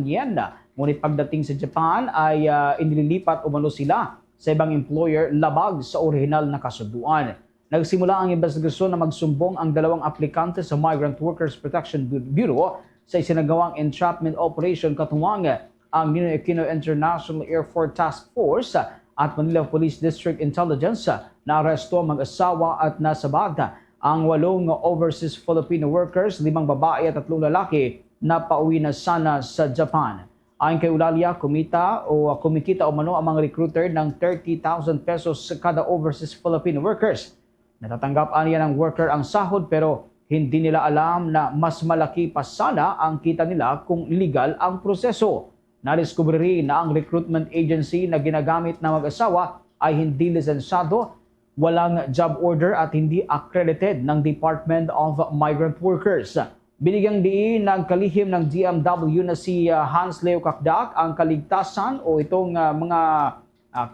yen. Ngunit pagdating sa Japan ay inililipat umano sila sa ibang employer labag sa orihinal na kasunduan. Nagsimula ang investigasyon na magsumbong ang dalawang aplikante sa Migrant Workers Protection Bureau sa isinagawang entrapment operation katuwang ang Ninoy Aquino International Airport Task Force at Manila Police District Intelligence na aresto ang mag-asawa at nasabag ang 8 overseas Filipino workers, 5 babae at 3 lalaki na pauwi na sana sa Japan. Ayon kay Ulalia, kumikita umano ang mga recruiter ng 30,000 pesos kada overseas Filipino workers. Natatanggap niya ng worker ang sahod pero hindi nila alam na mas malaki pa sana ang kita nila kung legal ang proseso. Nadiskubre rin na ang recruitment agency na ginagamit ng mag-asawa ay hindi lisensyado, walang job order at hindi accredited ng Department of Migrant Workers. Binigyang diin ng kalihim ng DMW na si Hans Leo Kakdak ang kaligtasan o itong mga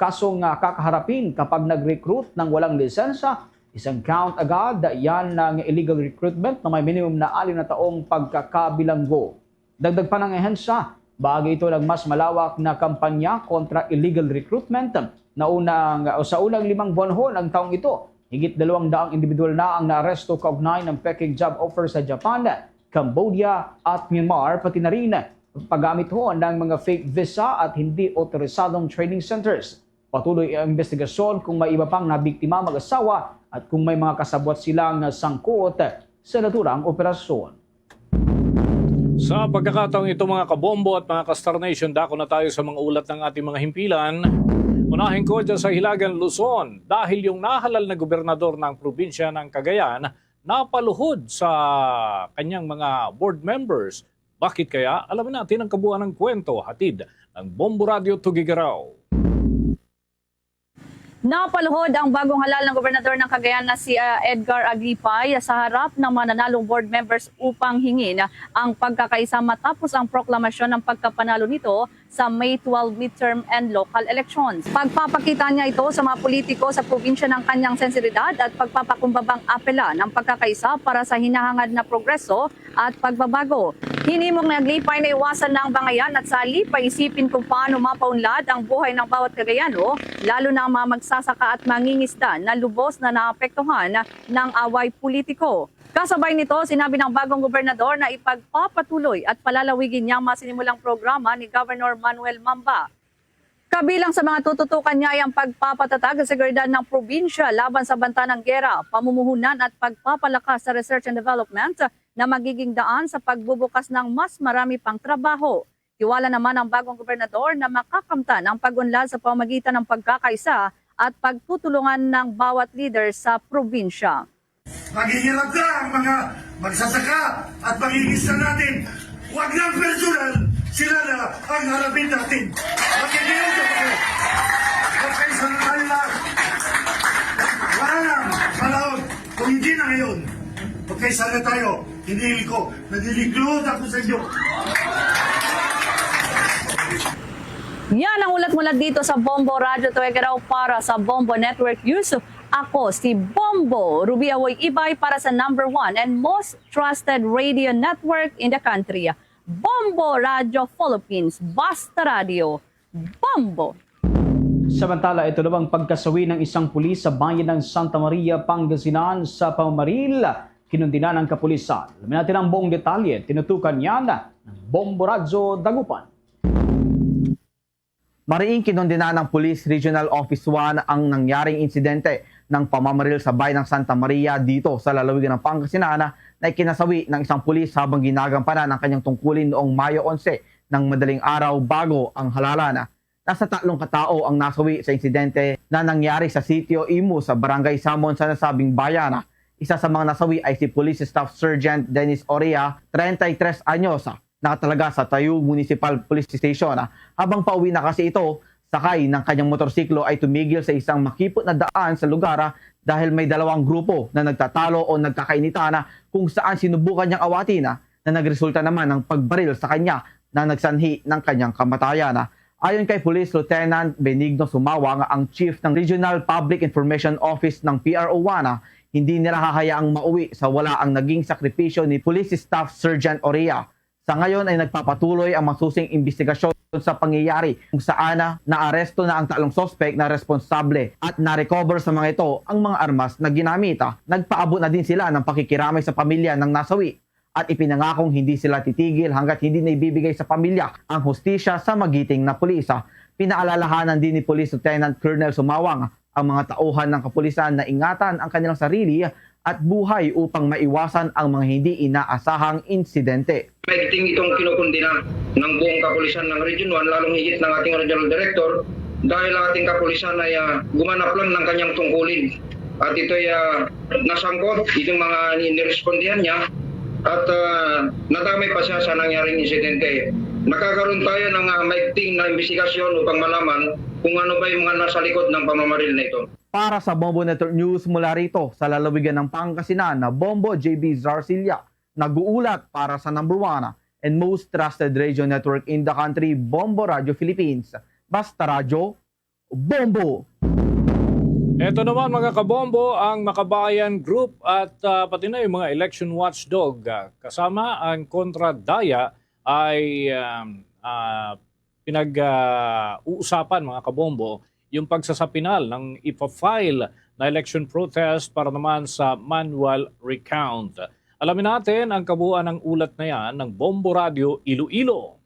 kasong kakaharapin kapag nag-recruit ng walang lisensya. Isang count agad yan ng illegal recruitment na may minimum na 6 na taong pagkakabilanggo. Dagdag pa ng ehensya, bagay ito ng mas malawak na kampanya kontra illegal recruitment sa unang 5 buwan ho ng taong ito. Higit 200 individual na ang naaresto kaugnay ng peking job offer sa Japan, Cambodia at Myanmar, pati na rin paggamit ho ng mga fake visa at hindi otorisadong training centers. Patuloy ang investigasyon kung may iba pang nabiktima mag-asawa at kung may mga kasabwat silang sangkot sa naturang operasyon. Sa pagkakataong ito mga kabombo at mga ka-Star Nation, dako na tayo sa mga ulat ng ating mga himpilan. Unahin ko dyan sa Hilagan, Luzon dahil yung nahalal na gobernador ng probinsya ng Cagayan napaluhod sa kanyang mga board members Bakit kaya? Alamin natin ang kabuuan ng kwento hatid ng Bombo Radio Tugigaraw. Napaluhod ang bagong halal ng gobernador ng Cagayan na si Edgar Aglipay sa harap ng mananalong board members upang hingin ang pagkakaisa matapos ang proklamasyon ng pagkapanalo nito sa May 12 midterm and local elections. Pagpapakita niya ito sa mga politiko sa probinsya ng kanyang sensibilidad at pagpapakumbabang apela ng pagkakaisa para sa hinahangad na progreso at pagbabago. Hinimok ni Aglipay na iwasan na ang bangayan at sa halip ay isipin kung paano mapaunlad ang buhay ng bawat Cagayano, lalo na ang mga magsasaka at mangingisda na lubos na naapektuhan ng away politiko. Kasabay nito, sinabi ng bagong gobernador na ipagpapatuloy at palalawigin niya ang masinimulang programa ni Governor Manuel Mamba. Kabilang sa mga tututukan niya ay ang pagpapatatag sa seguridad ng probinsya laban sa banta ng gera, pamumuhunan at pagpapalakas sa research and development na magiging daan sa pagbubukas ng mas marami pang trabaho. Tiwala naman ang bagong gobernador na makakamtan ang pag-unlad sa pamamagitan ng pagkakaisa at pagtutulungan ng bawat leader sa probinsya. Maghihirap na ang mga magsasaka at magigista natin. Huwag lang personal, sila na ang harapin natin. Magiging ka pa kayo. Magkaisa na tayo lang. Wala lang panahon. Kung hindi na ngayon, magkaisa na tayo. Hinihil ko, nagiliglod ako sa inyo. Yan ang ulat mula dito sa Bombo Radio Tuwegaraw para sa Bombo Network News. Ako si Bombo Rubiawoy Ibay para sa #1 and most trusted radio network in the country. Bombo Radio Philippines, Basta Radio, Bombo. Samantala, ito namang pagkasawi ng isang pulis sa bayan ng Santa Maria, Pangasinan sa pamamaril, kinundina ng kapulisan. Alamin natin ang buong detalye, tinutukan yan ng Bombo Radio Dagupan. Mariing kinundina ng Police Regional Office 1 ang nangyaring insidente ng pamamaril sa bayan ng Santa Maria dito sa lalawigan ng Pangasinan na ikinasawi ng isang pulis habang ginagampanan ang kanyang tungkulin noong Mayo 11 ng madaling araw bago ang halalan. Nasa 3 katao ang nasawi sa insidente na nangyari sa sitio Imu sa Barangay Samon sa nasabing bayan. Isa sa mga nasawi ay si Police Staff Sergeant Dennis Orea, 33 anyos, nakatalaga sa Tayug Municipal Police Station. Habang pauwi na kasi ito, sakay ng kanyang motorsiklo ay tumigil sa isang makipot na daan sa lugar dahil may 2 grupo na nagtatalo o nagkakainitan kung saan sinubukan niyang awatin na nagresulta naman ng pagbaril sa kanya na nagsanhi ng kanyang kamatayan. Ayon kay Police Lieutenant Benigno Sumawang, ang Chief ng Regional Public Information Office ng PRO1, hindi nila hahayaang mauwi sa wala ang naging sakripisyo ni Police Staff Sergeant Orea. Sa ngayon ay nagpapatuloy ang masusing investigasyon sa pangyayari kung saan naaresto na ang 3 sospek na responsable at na-recover sa mga ito ang mga armas na ginamit. Nagpaabot na din sila ng pakikiramay sa pamilya ng nasawi at ipinangakong hindi sila titigil hanggat hindi na ibibigay sa pamilya ang hustisya sa magiting na pulisa. Pinaalalahanan din ni Police Lieutenant Colonel Sumawang ang mga tauhan ng kapulisan na ingatan ang kanilang sarili at buhay upang maiwasan ang mga hindi inaasahang insidente. Mahigting itong kinukundina ng buong kapulisan ng Region 1, lalong higit ng ating Regional Director, dahil ang ating kapulisan ay gumanap lang ng kanyang tungkulin. At ito ay nasangkot, itong mga nirespondihan niya, at nadamay pa siya sa nangyaring insidente. Nakakaroon tayo ng mahigting na investigasyon upang malaman kung ano ba yung mga nasa likod ng pamamaril na ito. Para sa Bombo Network News mula rito sa lalawigan ng Pangasinan na Bombo JB Zarcilla, nag-uulat para sa #1 and most trusted radio network in the country, Bombo Radio Philippines. Basta Radio, Bombo! Ito naman mga kabombo, ang Makabayan Group at pati na yung mga election watchdog kasama ang Kontra Daya ay pinag-uusapan mga kabombo yung pagsasapinal ng ipa-file na election protest para naman sa manual recount. Alamin natin ang kabuuan ng ulat na yan ng Bombo Radio Iloilo.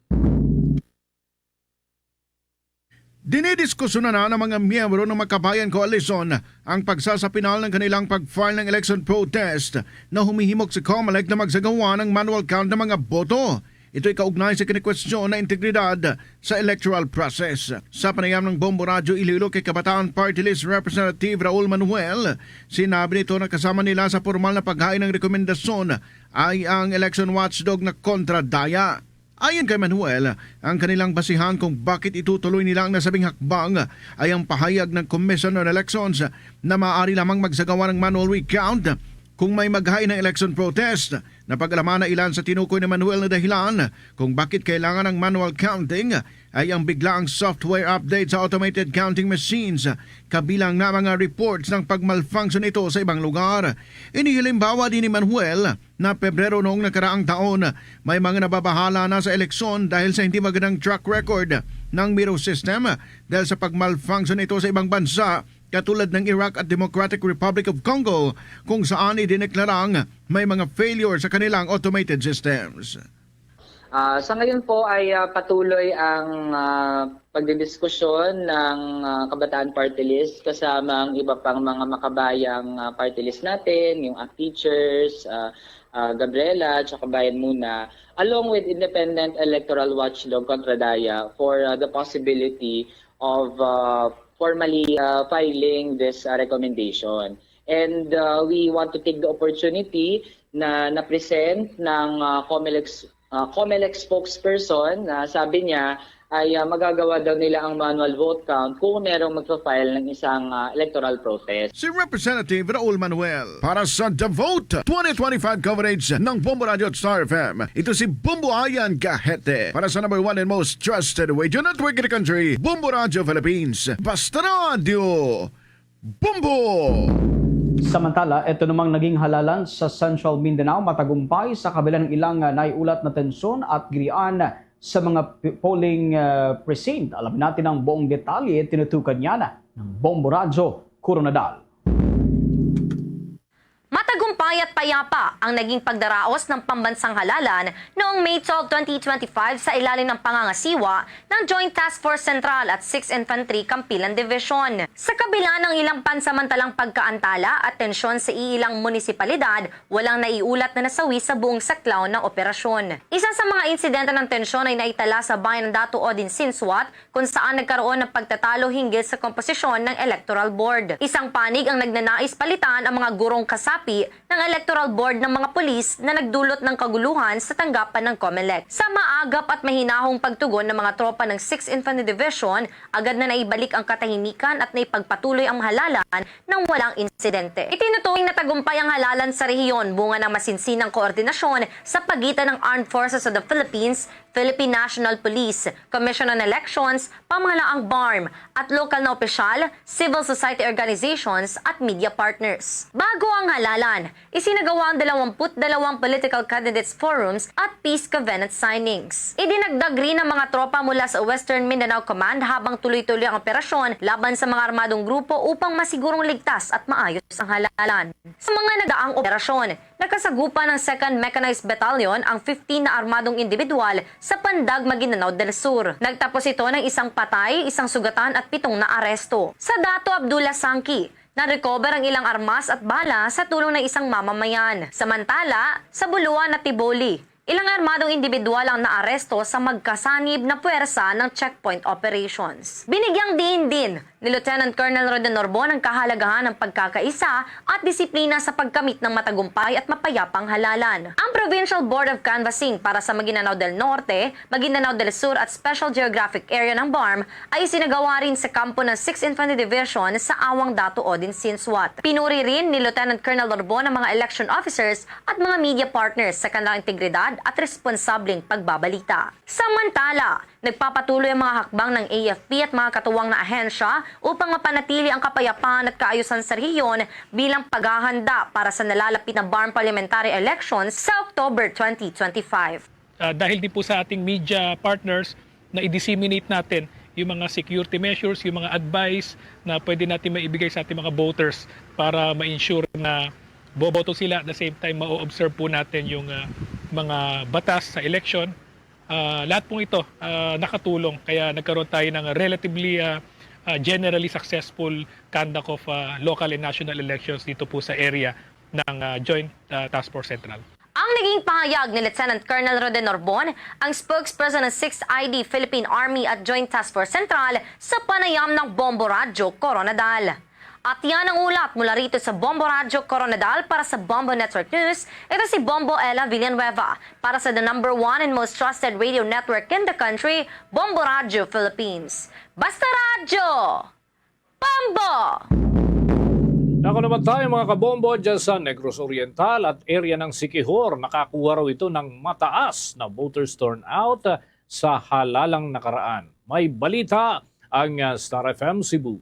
Dinidiskusyonan na ng mga miyembro ng Makabayan Coalition ang pagsasapinal ng kanilang pag-file ng election protest na humihimok si COMELEC na magsagawa ng manual count ng mga boto. Ito'y kaugnay sa kinikwestiyon na integridad sa electoral process. Sa panayam ng Bombo Radio Iloilo kay Kabataan Party List Representative Raul Manuel, sinabi nito na kasama nila sa formal na paghain ng rekomendasyon ay ang election watchdog na Kontra Daya. Ayon kay Manuel, ang kanilang basihan kung bakit itutuloy nila ang nasabing hakbang ay ang pahayag ng Commission on Elections na maaari lamang magsagawa ng manual recount kung may maghain ng election protest. Napag-alaman na ilan sa tinukoy ni Manuel na dahilan kung bakit kailangan ng manual counting ay ang biglaang software update sa automated counting machines, kabilang na mga reports ng pagmalfunction ito sa ibang lugar. Inihilimbawa din ni Manuel na Pebrero noong nakaraang taon may mga nababahala na sa eleksyon dahil sa hindi magandang track record ng Miro system dahil sa pagmalfunction ito sa ibang bansa katulad ng Iraq at Democratic Republic of Congo kung saan idineklarang may mga failure sa kanilang automated systems. Sa ngayon po ay patuloy ang pagdidiskusyon ng Kabataan Party List kasama ang iba pang mga makabayang party list natin, yung teachers, Gabriela, tsaka Bayan Muna, along with Independent Electoral Watchdog Contradaya for the possibility of formally filing this recommendation. And we want to take the opportunity na na-present ng COMELEC spokesperson na sabi niya ay magagawa daw nila ang manual vote count kung merong magpa-file ng isang electoral protest. Si Representative Raul Manuel para sa The Vote 2025 coverage ng Bombo Radio at Star FM. Ito si Bombo Ayan Kahete para sa number 1 and most trusted radio network in the country, Bombo Radio Philippines. Basta Radio Bombo! Samantala, ito namang naging halalan sa Central Mindanao matagumpay sa kabila ng ilang naiulat na tensyon at girian sa mga polling precinct. Alam natin ang buong detalye, tinutukan niya na ng Bombo Radyo Coronadal. Matagumpay at payapa ang naging pagdaraos ng pambansang halalan noong May 12, 2025 sa ilalim ng pangangasiwa ng Joint Task Force Central at 6th Infantry Campilan Division. Sa kabila ng ilang pansamantalang pagkaantala at tensyon sa iilang munisipalidad, walang naiulat na nasawi sa buong saklaw ng operasyon. Isa sa mga insidente ng tensyon ay naitala sa bayan ng Datu Odin Sinswat kung saan nagkaroon ng pagtatalo hinggil sa komposisyon ng Electoral Board. Isang panig ang nagnanais palitan ang mga gurong kasapi ng Electoral Board ng mga pulis na nagdulot ng kaguluhan sa tanggapan ng COMELEC. Sa maagap at mahinahong pagtugon ng mga tropa ng 6th Infantry Division, agad na naibalik ang katahimikan at naipagpatuloy ang halalan ng walang insidente. Itinuturing na tagumpay ang halalan sa rehiyon bunga ng masinsinang koordinasyon sa pagitan ng Armed Forces of the Philippines, Philippine National Police, Commission on Elections, pamahalaang BARM, at lokal na opisyal, civil society organizations at media partners. Bago ang halalan, isinagawa ang 22 political candidates forums at peace covenant signings. Idinagdag rin ang mga tropa mula sa Western Mindanao Command habang tuloy-tuloy ang operasyon laban sa mga armadong grupo upang masigurong ligtas at maayos ang halalan. Sa mga nagdaang operasyon, nagkasagupa ng 2nd Mechanized Battalion ang 15 na armadong individual sa Pandag, Maguindanao del Sur. Nagtapos ito ng isang patay, isang sugatan at 7 na aresto. Sa Dato Abdullah Sangki, na-recover ang ilang armas at bala sa tulong ng isang mamamayan. Samantala, sa Buluan at Tiboli, ilang armadong individual ang naaresto sa magkasanib na puwersa ng checkpoint operations. Binigyang diin din ni Lieutenant Colonel Roden Norbon ang kahalagahan ng pagkakaisa at disiplina sa pagkamit ng matagumpay at mapayapang halalan. Ang Provincial Board of Canvassing para sa Maguindanao del Norte, Maguindanao del Sur at Special Geographic Area ng BARM ay isinagawa rin sa kampo ng 6th Infantry Division sa Awang Datu Odin Sinswat. Pinuri rin ni Lieutenant Colonel Norbon ang mga election officers at mga media partners sa kanilang integridad at responsableng pagbabalita. Samantala, nagpapatuloy ang mga hakbang ng AFP at mga katuwang na ahensya upang mapanatili ang kapayapaan at kaayusan sa rehiyon bilang paghahanda para sa nalalapit na BARM parliamentary elections sa October 2025. Dahil din po sa ating media partners na i-disseminate natin yung mga security measures, yung mga advice na pwede natin maibigay sa ating mga voters para ma-ensure na boboto sila at the same time ma-observe po natin yung mga batas sa election. Lahat pong ito nakatulong kaya nagkaroon tayo ng relatively generally successful conduct of local and national elections dito po sa area ng Joint Task Force Central. Ang naging pahayag ni Lieutenant Colonel Roden Norbon, ang spokesperson ng 6th ID Philippine Army at Joint Task Force Central sa panayam ng Bombo Radyo Coronadal. At yan ang ulat mula rito sa Bombo Radio Coronadal para sa Bombo Network News. Ito si Bombo Ella Villanueva para sa the #1 and most trusted radio network in the country, Bombo Radio Philippines. Basta Radyo! Bombo! Nako naman tayo mga kabombo dyan sa Negros Oriental at area ng Siquijor. Nakakuha raw ito ng mataas na voters turnout sa halalang nakaraan. May balita ang Star FM Cebu.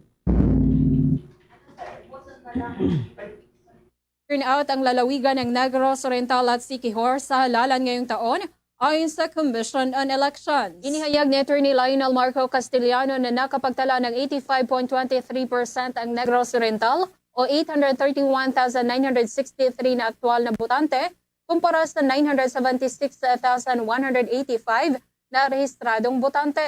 Turnout ang lalawigan ng Negros Oriental at Siquijor sa halalan ngayong taon ayon sa Commission on Elections. Inihayag ni Attorney Lionel Marco Castellano na nakapagtala ng 85.23% ang Negros Oriental o 831,963 na aktwal na botante kumpara sa 976,185 na rehistradong botante.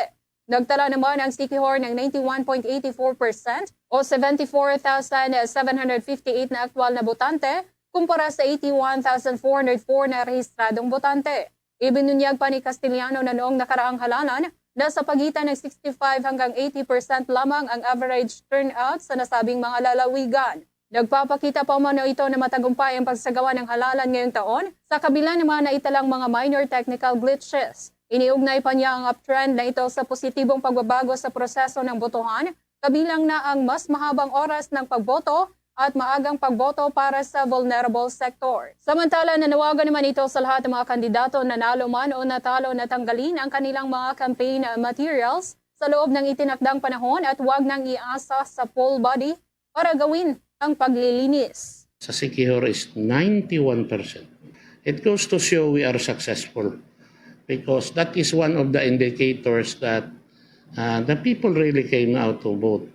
Nagtala naman ang Siquijor ng 91.84% o 74,758 na aktwal na botante kumpara sa 81,404 na rehistradong botante. Ibinunyag pa ni Castellano na noong nakaraang halalan, nasa pagitan ng 65 hanggang 80% lamang ang average turnout sa nasabing mga lalawigan. Nagpapakita pa umano ito na matagumpay ang pagsagawa ng halalan ngayong taon sa kabila ng mga naitalang mga minor technical glitches. Iniugnay pa niya ang uptrend na ito sa positibong pagbabago sa proseso ng botohan, kabilang na ang mas mahabang oras ng pagboto at maagang pagboto para sa vulnerable sector. Samantala, nanawagan naman ito sa lahat ng mga kandidato na nanalo man o natalo na tanggalin ang kanilang mga campaign materials sa loob ng itinakdang panahon at huwag nang iasa sa poll body para gawin ang paglilinis. Sa Siquijor is 91%. It goes to show we are successful because that is one of the indicators that the people really came out to vote.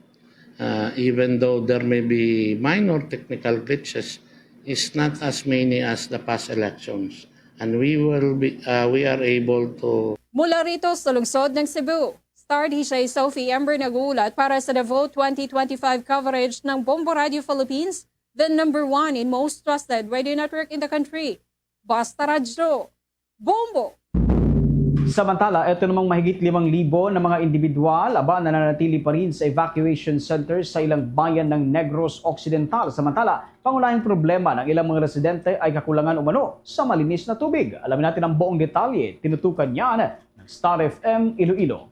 Even though there may be minor technical glitches, it's not as many as the past elections. And we are able to... Mula rito sa lungsod ng Cebu, Star DJ Sophie Ember nagulat para sa The Vote 2025 coverage ng Bombo Radio Philippines, the #1 in most trusted radio network in the country. Basta Radyo. Bombo! Samantala, ito namang mahigit 5,000 na mga individual na nananatili pa rin sa evacuation centers sa ilang bayan ng Negros Occidental. Samantala, pangunahing problema ng ilang mga residente ay kakulangan umano sa malinis na tubig. Alamin natin ang buong detalye. Tinutukan niyan ng Star FM Iloilo.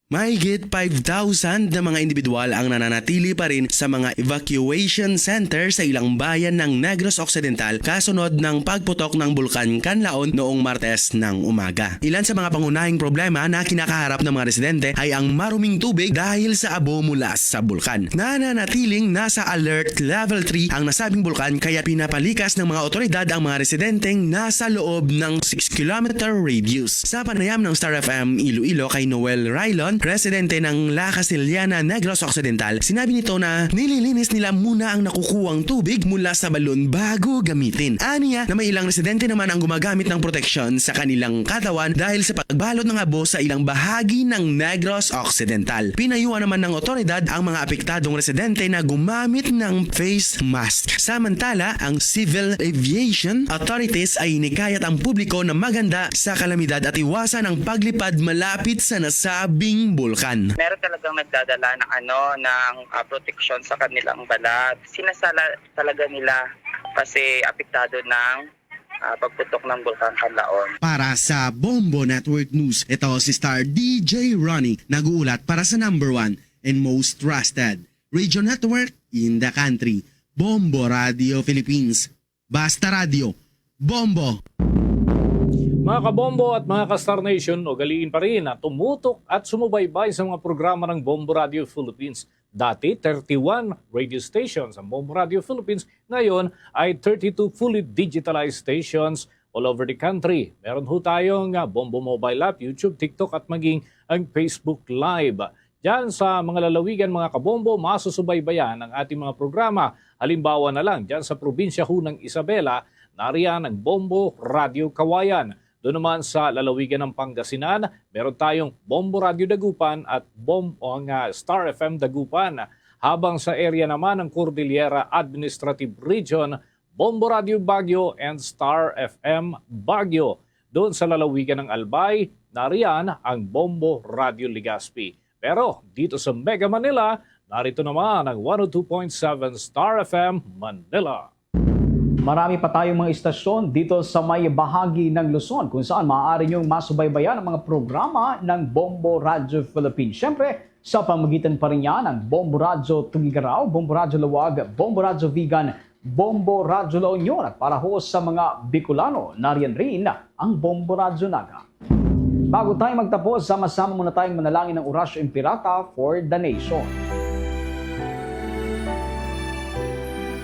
Mahigit 5,000 na mga individual ang nananatili pa rin sa mga evacuation center sa ilang bayan ng Negros Occidental kasunod ng pagputok ng Bulkan Canlaon noong Martes ng umaga. Ilan sa mga pangunahing problema na kinakaharap ng mga residente ay ang maruming tubig dahil sa abo mula sa bulkan. Nananatiling nasa alert level 3 ang nasabing bulkan kaya pinapalikas ng mga otoridad ang mga residenteng nasa loob ng 6-kilometer radius. Sa panayam ng Star FM Iloilo kay Noel Railon, residente ng La Casillana, Negros Occidental, sinabi nito na nililinis nila muna ang nakukuhang tubig mula sa balon bago gamitin. Aniya na may ilang residente naman ang gumagamit ng proteksyon sa kanilang katawan dahil sa pagbalot ng abo sa ilang bahagi ng Negros Occidental. Pinayuhan naman ng otoridad ang mga apektadong residente na gumamit ng face mask. Samantala, ang Civil Aviation Authorities ay inikayat ang publiko na maganda sa kalamidad at iwasan ang paglipad malapit sa nasabing bulkan. Meron talagang nagdadala ng proteksyon sa kanilang balat. Sinasala talaga nila kasi apektado ng pagputok ng Bulkan Canlaon. Para sa Bombo Network News, ito si Star DJ Ronnie, nag-uulat para sa #1 and most trusted radio network in the country, Bombo Radio Philippines. Basta Radio, Bombo! Mga kabombo at mga ka-Star Nation, ugaliin pa rin na tumutok at sumubaybay sa mga programa ng Bombo Radio Philippines. Dati, 31 radio stations ang Bombo Radio Philippines. Ngayon ay 32 fully digitalized stations all over the country. Meron ho tayong Bombo Mobile App, YouTube, TikTok at maging ang Facebook Live. Diyan sa mga lalawigan mga kabombo, masusubaybayan ang ating mga programa. Halimbawa na lang, diyan sa probinsya ho ng Isabela, nariyan ang Bombo Radio Kawayan. Doon naman sa lalawigan ng Pangasinan, meron tayong Bombo Radio Dagupan at Star FM Dagupan. Habang sa area naman ng Cordillera Administrative Region, Bombo Radio Baguio and Star FM Baguio. Doon sa lalawigan ng Albay, nariyan ang Bombo Radio Legazpi. Pero dito sa Mega Manila, Narito naman ang 102.7 Star FM Manila. Marami pa tayong mga istasyon dito sa may bahagi ng Luzon kung saan maaari niyong masubaybayan ang mga programa ng Bombo Radio Philippines. Siyempre, sa pamagitan pa rin yan ng Bombo Radio Tugigaraw, Bombo Radio Lawag, Bombo Radio Vigan, Bombo Radio La Union at para ho sa mga Bicolano, nariyan rin ang Bombo Radio Naga. Bago tayo magtapos, sama-sama muna tayong manalangin ng Orasyo Impirata for the Nation.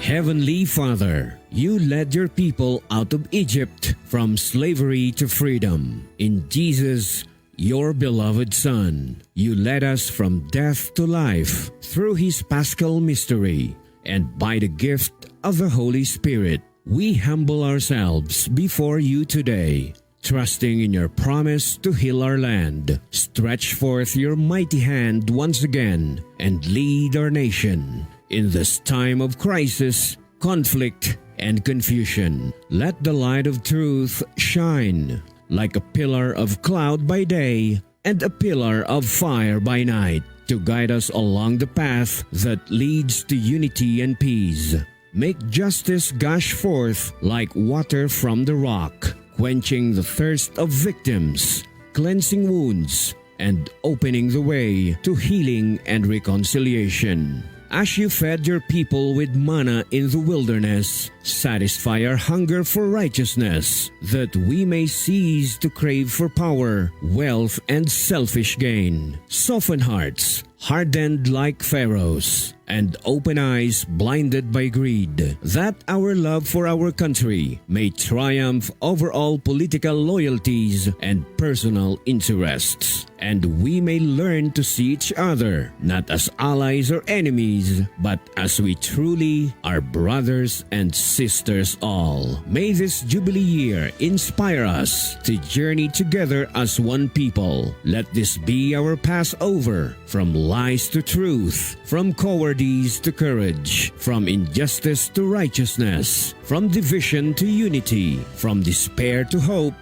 Heavenly Father, you led your people out of Egypt from slavery to freedom. In Jesus, your beloved Son, you led us from death to life through his paschal mystery, and by the gift of the Holy Spirit, we humble ourselves before you today, trusting in your promise to heal our land. Stretch forth your mighty hand once again and lead our nation. In this time of crisis, conflict, and confusion, let the light of truth shine like a pillar of cloud by day and a pillar of fire by night to guide us along the path that leads to unity and peace. Make justice gush forth like water from the rock, quenching the thirst of victims, cleansing wounds, and opening the way to healing and reconciliation. As you fed your people with manna in the wilderness, satisfy our hunger for righteousness, that we may cease to crave for power, wealth, and selfish gain. Soften hearts, hardened like Pharaoh's, and open eyes blinded by greed, that our love for our country may triumph over all political loyalties and personal interests, and we may learn to see each other not as allies or enemies, but as we truly are brothers and sisters all. May this Jubilee year inspire us to journey together as one people. Let this be our Passover, from lies to truth, from cowardice to courage, from injustice to righteousness, from division to unity, from despair to hope,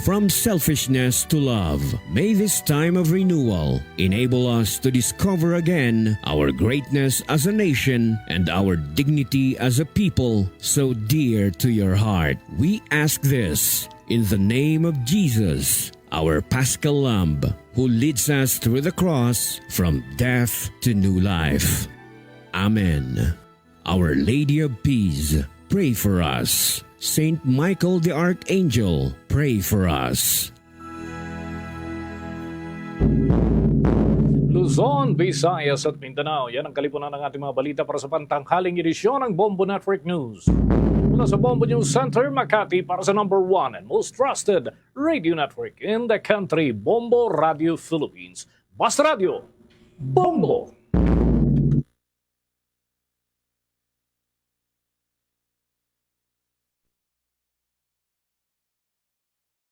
from selfishness to love. May this time of renewal enable us to discover again our greatness as a nation and our dignity as a people so dear to your heart. We ask this in the name of Jesus, our Paschal Lamb, who leads us through the cross from death to new life. Amen. Our Lady of Peace, pray for us. Saint Michael the Archangel, pray for us. Luzon, Visayas at Mindanao. Yan ang kalipunan ng ating mga balita para sa pantanghaling edisyon ng Bombo Network News. Mula sa Bombo News Center, Makati, para sa number 1 and most trusted radio network in the country, Bombo Radio Philippines. Basta Radio, Bombo!